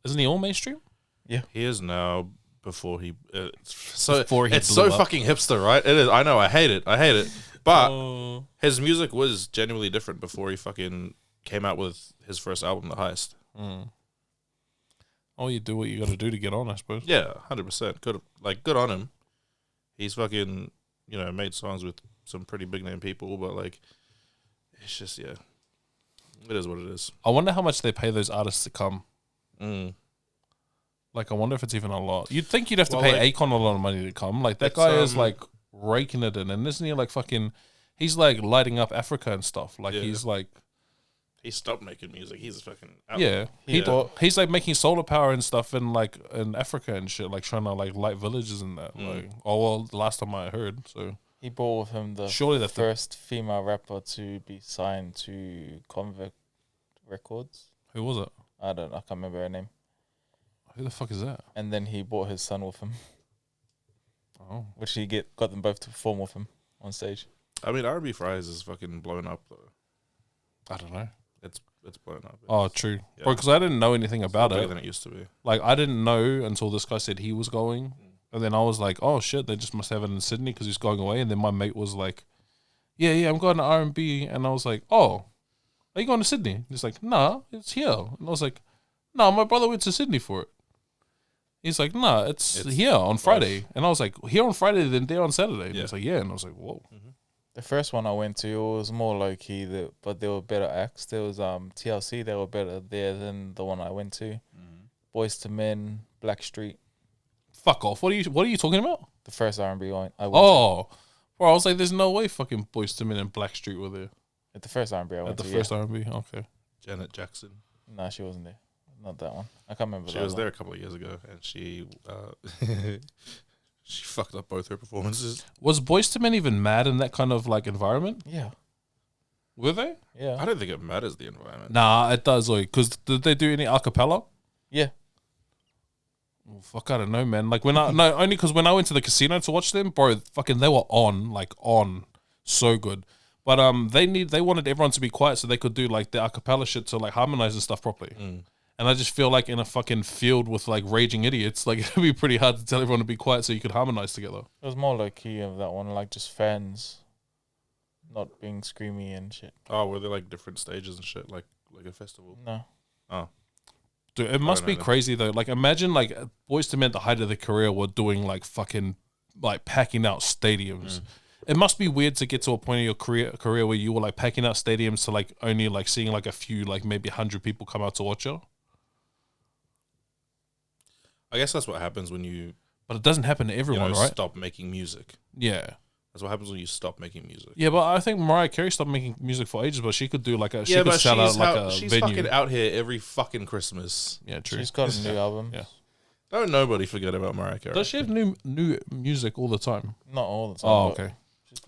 Speaker 1: Isn't he all mainstream?
Speaker 3: He is now. Before he
Speaker 1: It's
Speaker 3: so
Speaker 1: blew up.
Speaker 3: fucking hipster, right? It is. I know. I hate it. But his music was genuinely different before he fucking came out with his first album, The Heist.
Speaker 1: I Oh, you do what you got to do to get on, I suppose.
Speaker 3: Yeah, 100%. Good on him. He's fucking, made songs with some pretty big name people, but like, it's just it is what it is.
Speaker 1: I wonder how much they pay those artists to come.
Speaker 3: Mm.
Speaker 1: Like, I wonder if it's even a lot. You'd think you'd have to
Speaker 3: Well,
Speaker 1: pay
Speaker 3: like,
Speaker 1: Akon a lot of money to come. Like, that guy is like raking it in, and isn't he like fucking? He's like lighting up Africa and stuff. Like, he's like.
Speaker 3: He stopped making music. He's fucking out.
Speaker 1: Yeah. He's like making solar power and stuff in Africa and shit, like trying to like light villages and that. Like, the last time I heard. So
Speaker 2: he brought with him the first female rapper to be signed to Convict Records.
Speaker 1: Who was it?
Speaker 2: I don't know. I can't remember her name.
Speaker 1: Who the fuck is that?
Speaker 2: And then he brought his son with him.
Speaker 1: Oh.
Speaker 2: Which he got them both to perform with him on stage.
Speaker 3: I mean, R.I.P. Fries is fucking blown up though.
Speaker 1: I don't know.
Speaker 3: It's blown up.
Speaker 1: Oh, true. Yeah. Bro, because I didn't know anything about it.
Speaker 3: Than it used to be.
Speaker 1: Like, I didn't know until this guy said he was going. And then I was like, oh, shit, they just must have it in Sydney because he's going away. And then my mate was like, yeah, I'm going to R&B. And I was like, oh, are you going to Sydney? And he's like, nah, it's here. And I was like, nah, my brother went to Sydney for it. He's like, nah, it's here on Friday. And I was like, here on Friday, then there on Saturday. And he's like, yeah. And I was like, whoa. Mm-hmm.
Speaker 2: The first one I went to, it was more low key, but there were better acts. There was TLC, they were better there than the one I went to. Mm-hmm. Boys to Men, Blackstreet.
Speaker 1: Fuck off! What are you talking about?
Speaker 2: The first R&B one I went
Speaker 1: to. Bro, I was like, there's no way fucking Boys to Men and Blackstreet were there.
Speaker 2: At the first R&B I went to.
Speaker 1: At the first R&B, okay.
Speaker 3: Janet Jackson.
Speaker 2: No, she wasn't there. Not that one. I can't remember.
Speaker 3: She was there a couple of years ago, and she she fucked up both her performances.
Speaker 1: Was Boys to Men even mad in that kind of like environment?
Speaker 2: Yeah.
Speaker 1: Were they?
Speaker 2: Yeah.
Speaker 3: I don't think it matters the environment.
Speaker 1: Nah, it does. Because did they do any a cappella?
Speaker 2: Yeah.
Speaker 1: Well, fuck, I don't know, man. Like only because when I went to the casino to watch them, bro, fucking they were on so good. But they wanted everyone to be quiet so they could do like the a cappella shit to like harmonize and stuff properly. And I just feel like in a fucking field with like raging idiots, like it'd be pretty hard to tell everyone to be quiet so you could harmonize together.
Speaker 2: It was more low key of that one, like just fans not being screamy and shit.
Speaker 3: Oh, were there like different stages and shit, like a festival?
Speaker 2: No.
Speaker 3: Oh.
Speaker 1: Dude, it must be crazy though. Like imagine like Boys to Men at the height of their career were doing like fucking like packing out stadiums. It must be weird to get to a point in your career where you were like packing out stadiums to like only like seeing like a few, like maybe 100 people come out to watch you.
Speaker 3: I guess that's what happens when you...
Speaker 1: But it doesn't happen to everyone, right?
Speaker 3: Stop making music.
Speaker 1: Yeah.
Speaker 3: That's what happens when you stop making music.
Speaker 1: Yeah, but I think Mariah Carey stopped making music for ages, but she could do like a... She could sell out like a
Speaker 3: she's
Speaker 1: venue.
Speaker 3: Fucking out here every fucking Christmas.
Speaker 1: Yeah, true.
Speaker 2: She's got a new album.
Speaker 1: Yeah.
Speaker 3: Don't nobody forget about Mariah Carey.
Speaker 1: Does she have new music all the time?
Speaker 2: Not all the time.
Speaker 1: Oh, okay.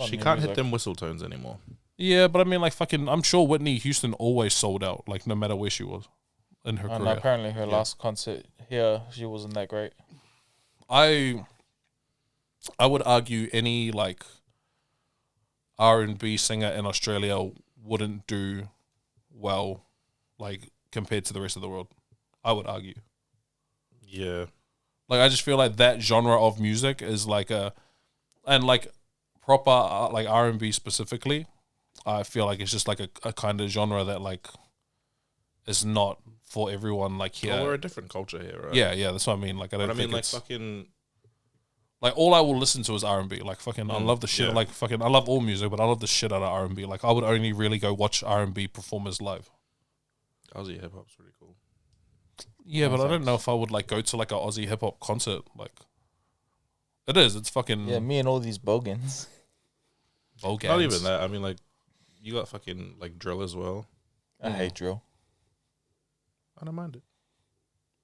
Speaker 3: She can't hit them whistle tones anymore.
Speaker 1: Yeah, but I mean, like fucking... I'm sure Whitney Houston always sold out, like no matter where she was in her career.
Speaker 2: Apparently her last concert here, she wasn't that great.
Speaker 1: I would argue any like R&B singer in Australia wouldn't do well, like compared to the rest of the world. I would argue.
Speaker 3: Yeah,
Speaker 1: like I just feel like that genre of music is like and like proper like R&B specifically. I feel like it's just like a kind of genre that like is not for everyone. Like here,
Speaker 3: we're a different culture here, right?
Speaker 1: Yeah, that's what I mean. Like I don't.
Speaker 3: But I mean,
Speaker 1: think
Speaker 3: like
Speaker 1: it's,
Speaker 3: fucking.
Speaker 1: Like all I will listen to is R&B. Like fucking, I love the shit.
Speaker 3: Yeah.
Speaker 1: Like fucking, I love all music, but I love the shit out of R&B. Like I would only really go watch R&B performers live.
Speaker 3: Aussie hip hop's pretty cool.
Speaker 1: Yeah, but I don't know if I would like go to like a Aussie hip hop concert. Like it is. It's fucking.
Speaker 2: Yeah, me and all these bogans.
Speaker 1: Bogans.
Speaker 3: Not even that. I mean, like you got fucking like drill as well.
Speaker 2: I hate drill.
Speaker 3: I don't mind it.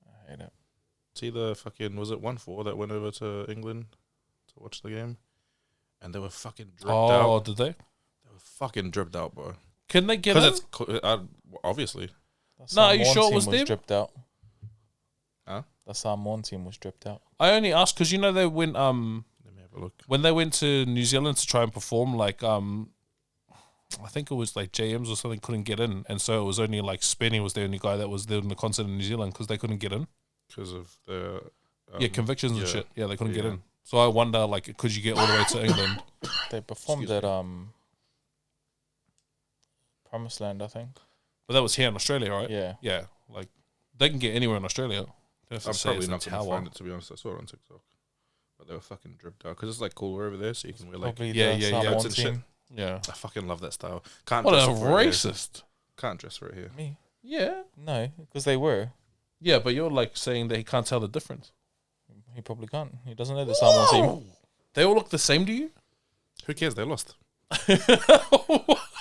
Speaker 2: I hate it.
Speaker 3: See the fucking, was it 1-4 that went over to England to watch the game? And they were fucking dripped out.
Speaker 1: Oh, did they?
Speaker 3: They were fucking dripped out, bro.
Speaker 1: Can they get it?
Speaker 3: Because it's, obviously.
Speaker 1: No, are you sure it was them?
Speaker 2: Dripped out.
Speaker 3: Huh?
Speaker 2: The Samoan team was dripped out.
Speaker 1: I only asked because you know they went,
Speaker 3: Let me have a look.
Speaker 1: when they went to New Zealand to try and perform, like, I think it was like JMs or something couldn't get in. And so it was only like Spenny was the only guy that was there in the concert in New Zealand because they couldn't get in.
Speaker 3: Because of the
Speaker 1: convictions and shit. Yeah, they couldn't get in. So I wonder, like, could you get all the way to England?
Speaker 2: They performed at Promised Land, I think.
Speaker 1: But that was here in Australia, right?
Speaker 2: Yeah.
Speaker 1: Yeah, like they can get anywhere in Australia. I'm
Speaker 3: probably not going to find it, to be honest. I saw it on TikTok. But they were fucking dripped out. Because it's like cooler over there, so you can wear like...
Speaker 2: Probably
Speaker 1: yeah,
Speaker 2: the
Speaker 1: yeah,
Speaker 2: Samoan
Speaker 1: yeah.
Speaker 2: team.
Speaker 1: Yeah.
Speaker 3: I fucking love that style. Can't
Speaker 1: What a
Speaker 3: dress for it here.
Speaker 1: racist.
Speaker 3: Can't dress for it here.
Speaker 2: Me?
Speaker 1: Yeah.
Speaker 2: No, because they were.
Speaker 1: Yeah, but you're like saying that he can't tell the difference.
Speaker 2: He probably can't. He doesn't know the Samoan team.
Speaker 1: They all look the same to you?
Speaker 3: Who cares? They lost.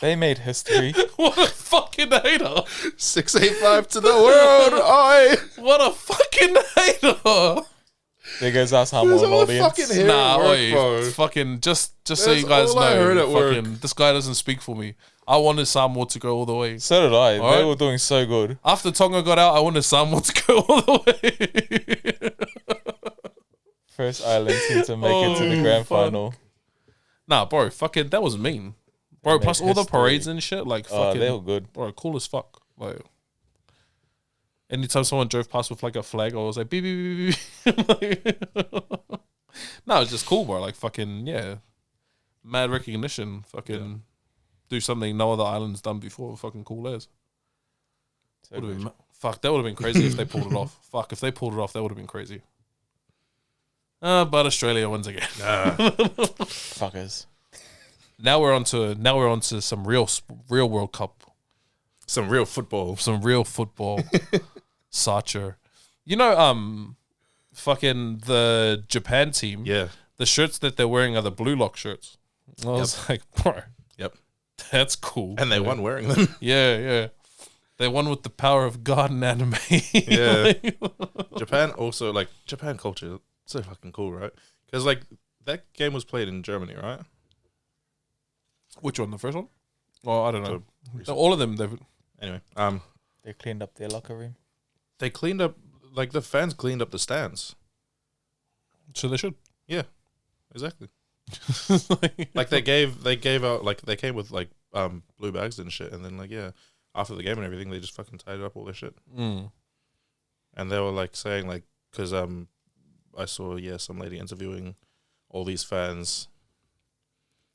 Speaker 2: They made history.
Speaker 1: What a fucking hater.
Speaker 3: 685 to the world. Oi.
Speaker 1: What a fucking hater.
Speaker 2: There goes our Samoan
Speaker 3: all the
Speaker 2: audience.
Speaker 3: fucking hair
Speaker 1: Nah,
Speaker 3: at work,
Speaker 1: oi,
Speaker 3: bro.
Speaker 1: fucking just so
Speaker 3: That's
Speaker 1: you guys
Speaker 3: all I heard
Speaker 1: know,
Speaker 3: at work.
Speaker 1: fucking this guy doesn't speak for me. I wanted Samoa to go all the way.
Speaker 2: So did I.
Speaker 1: All
Speaker 2: They
Speaker 1: right.
Speaker 2: were doing so good.
Speaker 1: After Tonga got out, I wanted Samoa to go all the way.
Speaker 2: First island team to make it to the grand
Speaker 1: fuck.
Speaker 2: final.
Speaker 1: Nah, bro, fucking that was mean. Bro,
Speaker 2: They
Speaker 1: plus
Speaker 2: made
Speaker 1: all the
Speaker 2: history.
Speaker 1: parades and shit, like
Speaker 2: Oh,
Speaker 1: fucking
Speaker 2: they were good.
Speaker 1: bro, cool as fuck. Like anytime someone drove past with like a flag, I was like beep beep beep beep. No, it's just cool, bro. Like fucking yeah. Mad recognition. Fucking do something no other island's done before. Fucking cool as.
Speaker 2: So good.
Speaker 1: Fuck, that would have been crazy if they pulled it off. Fuck, if they pulled it off, that would have been crazy. But Australia wins again.
Speaker 2: Fuckers.
Speaker 1: Now we're on to some real World Cup,
Speaker 3: Some real football.
Speaker 1: some real football, soccer. You know, fucking the Japan team.
Speaker 3: Yeah.
Speaker 1: The shirts that they're wearing are the Blue Lock shirts. I was like, bro,
Speaker 3: Yep.
Speaker 1: that's cool.
Speaker 3: And they won wearing them.
Speaker 1: Yeah. They won with the power of God and anime.
Speaker 3: Yeah. Japan also, like, Japan culture, so fucking cool, right? Because, like, that game was played in Germany, right?
Speaker 1: Which one? The first one? Well, I don't know.
Speaker 3: So,
Speaker 1: All of them. They've
Speaker 3: anyway,
Speaker 2: They cleaned up their locker room.
Speaker 3: they cleaned up, like, the fans cleaned up the stands.
Speaker 1: so they should.
Speaker 3: Yeah, exactly. Like, they gave out, like, they came with, like, blue bags and shit, and then, like, yeah, after the game and everything, they just fucking tied up all their shit.
Speaker 1: Mm.
Speaker 3: And they were, like, saying, like, because I saw, some lady interviewing all these fans,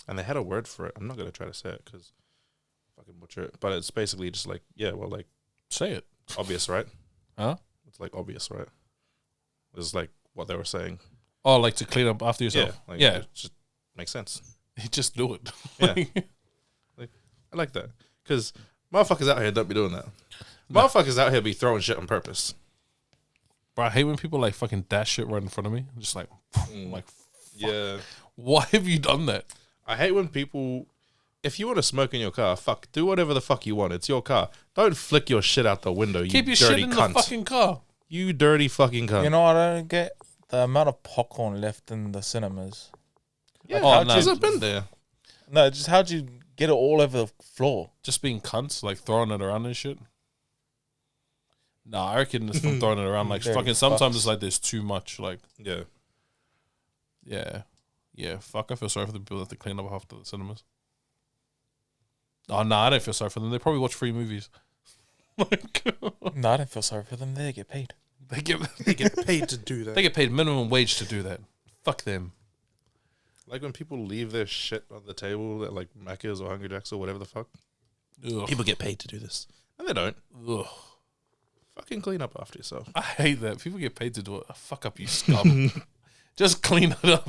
Speaker 3: and they had a word for it. I'm not going to try to say it because fucking butcher it. But it's basically just like, like,
Speaker 1: Say it.
Speaker 3: obvious, right?
Speaker 1: Huh?
Speaker 3: It's like obvious, right? It's like what they were saying.
Speaker 1: Oh, like to clean up after yourself.
Speaker 3: Like,
Speaker 1: Yeah.
Speaker 3: It just makes sense.
Speaker 1: You just do it.
Speaker 3: Yeah. I like that. Because motherfuckers out here don't be doing that. Motherfuckers out here be throwing shit on purpose.
Speaker 1: Bro, I hate when people like fucking dash shit right in front of me. Just like, like,
Speaker 3: Yeah.
Speaker 1: why have you done that?
Speaker 3: I hate when people, if you want to smoke in your car, do whatever the fuck you want. It's your car. Don't flick your shit out the window,
Speaker 1: Keep
Speaker 3: you
Speaker 1: your
Speaker 3: dirty
Speaker 1: shit in
Speaker 3: cunt.
Speaker 1: the fucking car.
Speaker 3: You dirty fucking cunt.
Speaker 2: You know what I don't get? The amount of popcorn left in the cinemas.
Speaker 3: Yeah,
Speaker 1: Oh, no.
Speaker 3: because I've been there.
Speaker 2: No, just how'd you get it all over the floor?
Speaker 1: Just being cunts, like throwing it around and shit. Nah, I reckon it's from throwing it around. Like
Speaker 2: Dirty
Speaker 1: fucking sometimes
Speaker 2: fucks.
Speaker 1: it's like there's too much. Like,
Speaker 3: Yeah.
Speaker 1: yeah. Fuck, I feel sorry for the people that have to clean up after the cinemas. Oh, nah, I don't feel sorry for them. They probably watch free movies. Like,
Speaker 2: No, I don't feel sorry for them. They get paid.
Speaker 1: they get
Speaker 3: Paid to do that.
Speaker 1: they get paid minimum wage to do that. Fuck them.
Speaker 3: Like when people leave their shit on the table at like Macca's or Hungry Jack's or whatever the fuck.
Speaker 1: Ugh.
Speaker 3: People get paid to do this. And they don't.
Speaker 1: Ugh.
Speaker 3: Fucking clean up after yourself.
Speaker 1: I hate that. People get paid to do it. Fuck up, you scum. Just clean it up.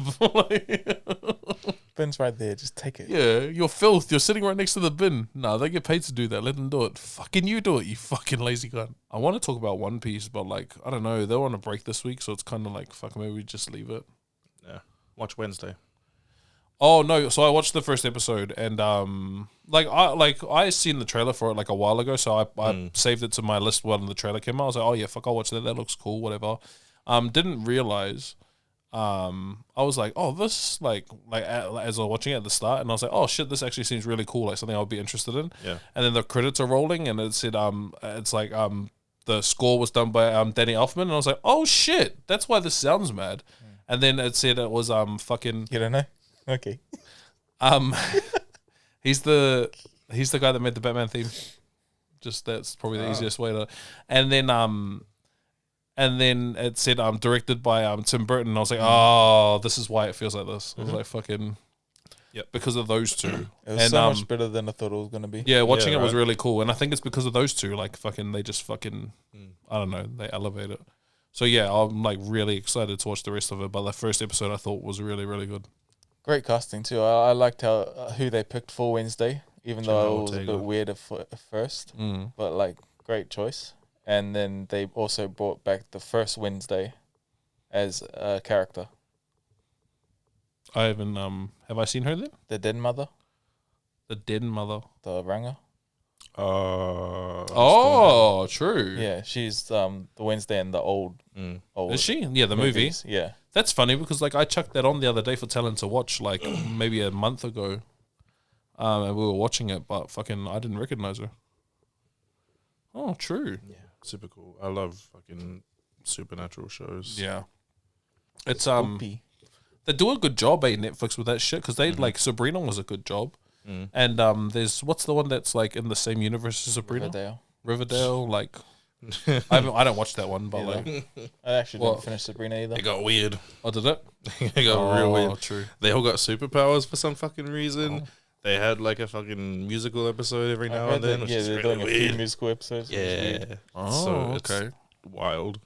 Speaker 2: Bin's right there. Just take it.
Speaker 1: Yeah, you're filth. You're sitting right next to the bin. Nah, they get paid to do that. Let them do it. Fucking you do it, you fucking lazy cunt. I want to talk about One Piece, but like, I don't know. They're on a break this week, so it's kind of like, fuck, maybe we just leave it.
Speaker 3: Yeah. Watch Wednesday.
Speaker 1: Oh no! So I watched the first episode, and I seen the trailer for it like a while ago, so I saved it to my list when the trailer came out. I was like, oh yeah, fuck, I'll watch that. That looks cool, whatever. Didn't realize. I was like, oh, this like as I was watching it at the start, and I was like, oh shit, this actually seems really cool, like something I would be interested in.
Speaker 3: Yeah.
Speaker 1: And then the credits are rolling, and it said it's like the score was done by Danny Elfman, and I was like, oh shit, that's why this sounds mad. And then it said it was fucking.
Speaker 2: You don't know? Okay.
Speaker 1: He's the guy that made the Batman theme. Just that's probably the easiest way to. And then it said directed by Tim Burton. And I was like, oh, this is why it feels like this. I was like, fucking,
Speaker 3: Yep.
Speaker 1: because of those two.
Speaker 2: It was so much better than I thought it was gonna be.
Speaker 1: Yeah, watching
Speaker 3: Yeah,
Speaker 1: it was
Speaker 3: right.
Speaker 1: really cool, and I think it's because of those two. Like fucking, they just fucking, I don't know, they elevate it. So yeah, I'm like really excited to watch the rest of it. But the first episode I thought was really, really good.
Speaker 2: Great casting too. I liked how who they picked for Wednesday, even though it was a
Speaker 3: Ortega.
Speaker 2: bit weird at first. But like, great choice. And then they also brought back the first Wednesday as a character,
Speaker 1: I haven't have I seen her then?
Speaker 2: the dead mother,
Speaker 1: The dead mother.
Speaker 2: the Ranger.
Speaker 1: Oh, true.
Speaker 2: Yeah, she's the Wednesday in the old.
Speaker 1: Is she? Yeah, the movie.
Speaker 2: movies. Yeah.
Speaker 1: That's funny because like I chucked that on the other day for Talent to watch like maybe a month ago, and we were watching it, but fucking I didn't recognize her. Oh, true.
Speaker 3: Yeah, super cool. I love fucking supernatural shows.
Speaker 1: Yeah, it's
Speaker 2: Spoopy.
Speaker 1: they do a good job, Netflix with that shit because they like Sabrina was a good job, and there's what's the one that's like in the same universe as Sabrina? Riverdale, like. I don't watch that one, but like
Speaker 2: I actually didn't finish Sabrina either.
Speaker 3: It got weird.
Speaker 1: oh, did it?
Speaker 3: It got real weird.
Speaker 1: True.
Speaker 3: They all got superpowers for some fucking reason. They had like a fucking musical episode every now and then.
Speaker 2: Yeah, they're doing a few musical episodes.
Speaker 3: Yeah.
Speaker 1: Oh,
Speaker 3: So
Speaker 1: okay.
Speaker 3: it's wild.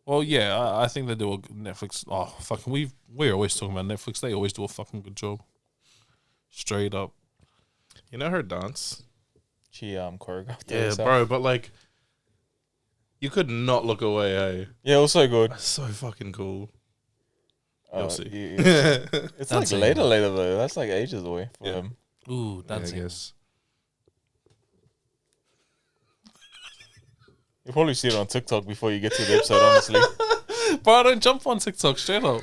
Speaker 1: Well, yeah, I think they do a Netflix. Oh, fucking, we're always talking about Netflix. They always do a fucking good job. Straight up.
Speaker 3: You know her dance?
Speaker 2: She choreographed.
Speaker 3: Yeah,
Speaker 2: herself.
Speaker 3: bro. But like, you could not look away. Hey,
Speaker 2: Yeah, also good.
Speaker 3: that's so fucking cool. You'll see.
Speaker 2: It's like later though. That's like ages away for him.
Speaker 1: Ooh,
Speaker 3: I
Speaker 1: that's
Speaker 3: guess.
Speaker 2: You'll probably see it on TikTok before you get to the episode. Honestly,
Speaker 1: Bro, I don't jump on TikTok. Straight up.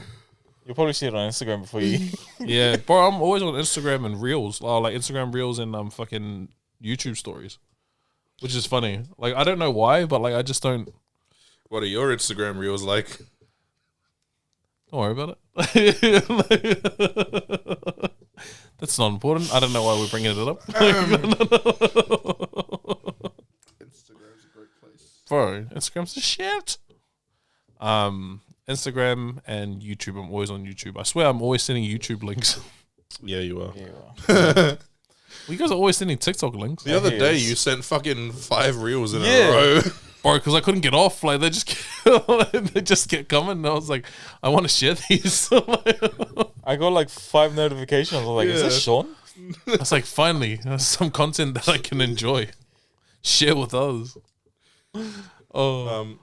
Speaker 2: you'll probably see it on Instagram before you.
Speaker 1: Yeah, bro, I'm always on Instagram and Reels. Like Instagram Reels and fucking YouTube stories, which is funny. Like I don't know why, but like I just don't.
Speaker 3: What are your Instagram reels like?
Speaker 1: Don't worry about it. That's not important. I don't know why we're bringing it up.
Speaker 3: Instagram's a great place.
Speaker 1: Bro, Instagram's the shit. Instagram and YouTube. I'm always on YouTube. I swear I'm always sending YouTube links.
Speaker 3: Yeah, you are.
Speaker 2: Yeah.
Speaker 1: You guys are always sending TikTok links.
Speaker 3: The other day, you sent fucking 5 reels in a
Speaker 2: Yeah.
Speaker 3: row.
Speaker 1: Bro, because I couldn't get off. Like they just they just kept coming. And I was like, I want to share these.
Speaker 2: I got like 5 notifications. I was like, is this Sean?
Speaker 1: I was like, finally, there's some content that I can enjoy. Share with others. Oh.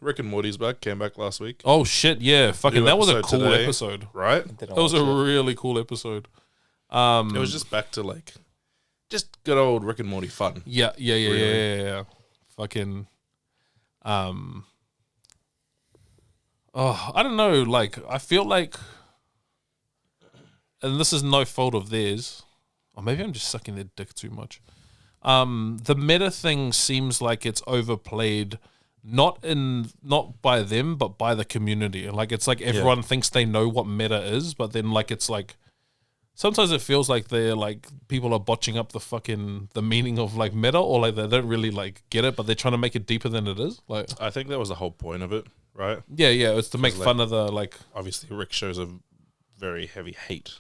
Speaker 3: Rick and Morty's back. Came back last week.
Speaker 1: Oh shit, yeah. Fucking
Speaker 3: New
Speaker 1: that was a
Speaker 3: episode
Speaker 1: cool
Speaker 3: today.
Speaker 1: episode.
Speaker 3: Right?
Speaker 1: That was a really cool episode.
Speaker 3: It was just back to like, just good old Rick and Morty fun.
Speaker 1: Yeah.
Speaker 3: Really?
Speaker 1: Fucking oh, I don't know, like I feel like, and this is no fault of theirs, or maybe I'm just sucking their dick too much. The meta thing seems like it's overplayed, not by them, but by the community. Like it's like everyone thinks they know what meta is, but then like it's like sometimes it feels like they're like people are botching up the meaning of like meta, or like they don't really like get it, but they're trying to make it deeper than it is. Like
Speaker 3: I think that was the whole point of it, right?
Speaker 1: yeah, it's to make fun of the like
Speaker 3: Obviously, Rick shows a very heavy hate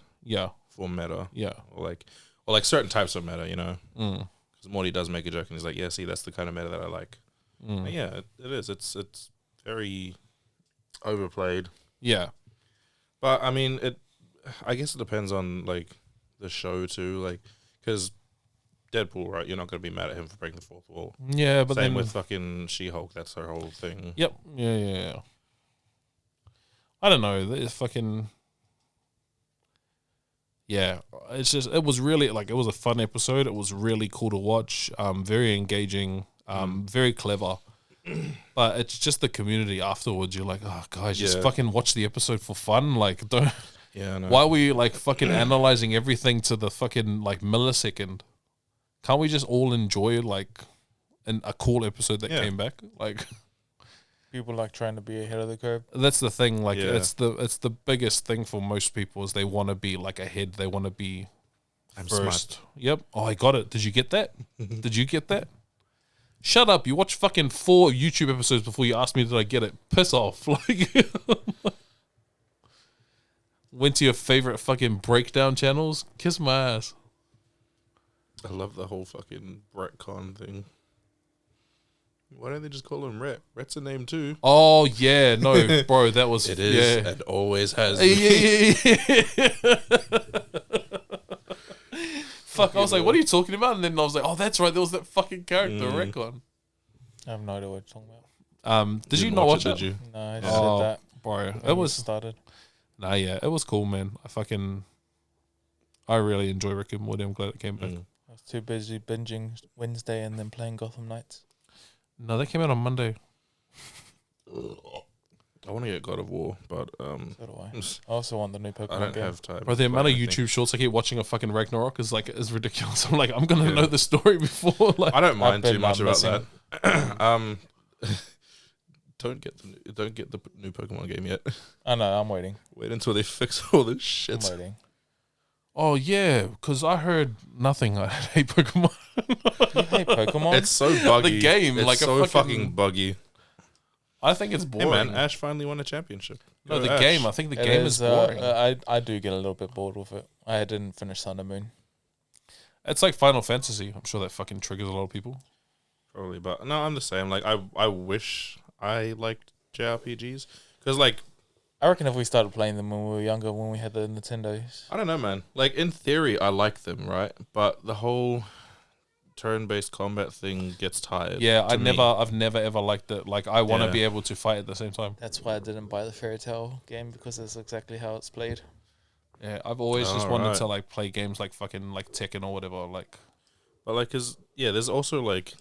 Speaker 3: for meta.
Speaker 1: Yeah.
Speaker 3: Or like certain types of meta, you know? Because Morty does make a joke and he's like, yeah, see, that's the kind of meta that I like. And yeah, it is. It's very overplayed.
Speaker 1: Yeah.
Speaker 3: But, I mean, I guess it depends on, like, the show, too. Like, because Deadpool, right? You're not going to be mad at him for breaking the fourth wall.
Speaker 1: Yeah, but
Speaker 3: Same
Speaker 1: then
Speaker 3: with fucking She-Hulk. That's her whole thing.
Speaker 1: Yep. Yeah. I don't know. It's fucking. Yeah, it's just it was really like it was a fun episode. It was really cool to watch. Very engaging. Very clever. But it's just the community afterwards. You're like, oh guys, just fucking watch the episode for fun. Like, don't.
Speaker 3: Yeah, I know.
Speaker 1: Why are we like fucking analyzing everything to the fucking like millisecond? Can't we just all enjoy like a cool episode that came back? Like.
Speaker 2: People like trying to be ahead of the curve.
Speaker 1: That's the thing. Like it's the biggest thing for most people is they want to be like ahead. They want to be first.
Speaker 3: Smart.
Speaker 1: Yep. Oh, I got it. Did you get that? Did you get that? Shut up. You watched fucking 4 YouTube episodes before you asked me did I get it. Piss off. Like went to your favorite fucking breakdown channels. Kiss my ass.
Speaker 3: I love the whole fucking retcon thing. Why don't they just call him Rhett? Rhett's a name too.
Speaker 1: Oh yeah, no, bro, that was
Speaker 3: It is
Speaker 1: yeah.
Speaker 3: and always has.
Speaker 1: Yeah. Fuck, I was like, what are you talking about? And then I was like, oh, that's right, there was that fucking character, Recon.
Speaker 2: I have no idea what you're talking about.
Speaker 1: Did you not watch it?
Speaker 3: Did you?
Speaker 2: No, I just did that.
Speaker 1: Bro,
Speaker 2: when
Speaker 1: it was
Speaker 2: started.
Speaker 1: Nah, yeah, it was cool, man. I really enjoy Rick and Morty. I'm glad it came back.
Speaker 2: I was too busy binging Wednesday and then playing Gotham Knights.
Speaker 1: No, they came out on Monday.
Speaker 3: I want to get God of War, but
Speaker 2: So do I. I also want the new Pokemon
Speaker 3: I don't
Speaker 2: game.
Speaker 3: have time.
Speaker 1: Bro, the amount of YouTube shorts I keep watching of fucking Ragnarok is ridiculous. I'm like, I'm gonna know the story before. Like,
Speaker 3: I don't mind
Speaker 2: been
Speaker 3: too much about
Speaker 2: missing.
Speaker 3: that. Don't get the new Pokemon game yet.
Speaker 2: I know, I'm waiting.
Speaker 3: Wait until they fix all this shit.
Speaker 2: I'm waiting.
Speaker 1: oh yeah, because I heard nothing. I hate Pokemon.
Speaker 2: You hate Pokemon?
Speaker 3: It's so buggy.
Speaker 1: The game,
Speaker 3: it's
Speaker 1: like a
Speaker 3: so
Speaker 1: fucking
Speaker 3: buggy.
Speaker 1: I think it's
Speaker 3: Hey
Speaker 1: boring.
Speaker 3: man, Ash finally won a championship.
Speaker 1: No,
Speaker 3: Go
Speaker 1: the
Speaker 3: Ash.
Speaker 1: game. I think the game is boring.
Speaker 2: I do get a little bit bored with it. I didn't finish Sun and Moon.
Speaker 1: It's like Final Fantasy. I'm sure that fucking triggers a lot of people.
Speaker 3: Probably, but no, I'm the same. Like I wish I liked JRPGs because like
Speaker 2: I reckon if we started playing them when we were younger, when we had the Nintendos.
Speaker 3: I don't know, man. Like in theory, I like them, right? But the whole turn-based combat thing gets tired.
Speaker 1: Yeah,
Speaker 3: to me.
Speaker 1: I've never ever liked it. Like I want to
Speaker 3: Yeah.
Speaker 1: be able to fight at the same time.
Speaker 2: That's why I didn't buy the Fairy Tail game, because that's exactly how it's played.
Speaker 1: Yeah, I've always just
Speaker 3: Oh,
Speaker 1: wanted
Speaker 3: right.
Speaker 1: to like play games like fucking like Tekken or whatever. Like,
Speaker 3: But like, cause yeah, there's also like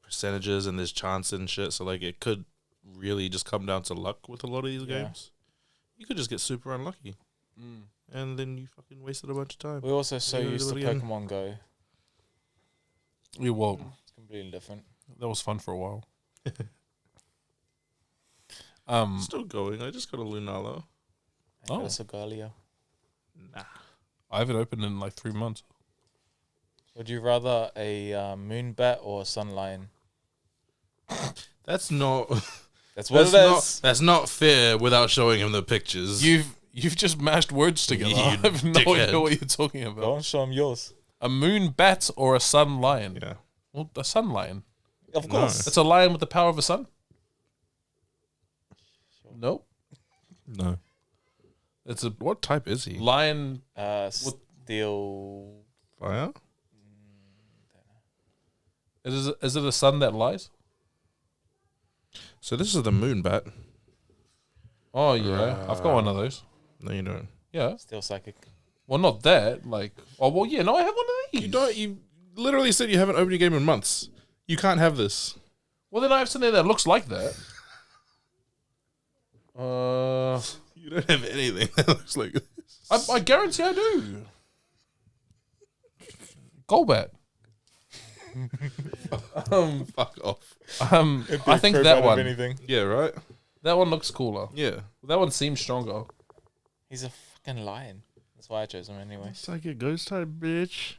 Speaker 3: percentages and there's chance and shit. So like, it could really just come down to luck with a lot of these
Speaker 2: Yeah.
Speaker 3: games. You could just get super unlucky, and then you fucking wasted a bunch of time.
Speaker 2: We're also so
Speaker 3: You
Speaker 2: used
Speaker 3: do
Speaker 2: to
Speaker 3: it again.
Speaker 2: Pokemon Go.
Speaker 1: yeah, well,
Speaker 2: It's completely different.
Speaker 1: that was fun for a while.
Speaker 3: Still going. I just got a Lunala.
Speaker 1: Oh.
Speaker 2: That's a Galia.
Speaker 3: Nah.
Speaker 1: I haven't opened in like 3 months.
Speaker 2: Would you rather a Moonbat or a Sun Lion?
Speaker 3: That's not.
Speaker 2: That's what
Speaker 3: That's
Speaker 2: it
Speaker 3: not.
Speaker 2: is.
Speaker 3: That's not fair. Without showing him the pictures.
Speaker 1: You've just mashed words together.
Speaker 3: You
Speaker 1: I have no
Speaker 3: dickhead.
Speaker 1: idea what you're talking
Speaker 2: Go
Speaker 1: about.
Speaker 2: on, show him yours.
Speaker 1: A moon bat or a sun lion?
Speaker 3: Yeah.
Speaker 1: Well, a sun lion.
Speaker 2: Of course.
Speaker 1: It's a lion with the power of a sun. Nope.
Speaker 3: No.
Speaker 1: It's a
Speaker 3: What type is he?
Speaker 1: lion.
Speaker 2: Steel.
Speaker 3: Fire.
Speaker 1: Is it a sun that lies?
Speaker 3: So this is the Moonbat.
Speaker 1: Oh yeah, I've got one of those.
Speaker 3: No, you don't.
Speaker 1: Yeah.
Speaker 2: Steel Psychic.
Speaker 1: Well, not that. Like, oh well, yeah. No, I have one of these.
Speaker 3: You don't. You literally said you haven't opened your game in months. You can't have this.
Speaker 1: Well, then I have something that looks like that.
Speaker 3: You don't have anything that looks like this.
Speaker 1: I guarantee I do. Golbat.
Speaker 3: Fuck off.
Speaker 1: I think that one.
Speaker 2: Anything.
Speaker 3: Yeah, right?
Speaker 1: That one looks cooler.
Speaker 3: Yeah.
Speaker 1: That one seems stronger.
Speaker 2: He's a fucking lion. That's why I chose him anyway.
Speaker 3: It's like a ghost type, bitch.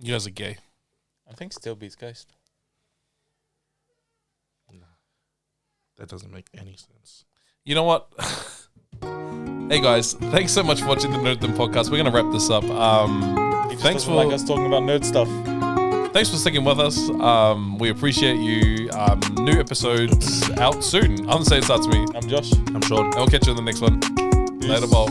Speaker 1: You guys are gay.
Speaker 2: I think Steel beats Ghost.
Speaker 3: That doesn't make any sense.
Speaker 1: You know what? Hey guys, thanks so much for watching the Nerdumb podcast. We're gonna wrap this up. Thanks for
Speaker 2: like us talking about nerd stuff.
Speaker 1: Thanks for sticking with us. We appreciate you. New episodes out soon. I'm saying it's out to me.
Speaker 2: I'm Josh.
Speaker 3: I'm Sean.
Speaker 1: And we'll catch you in the next one. Later, ball.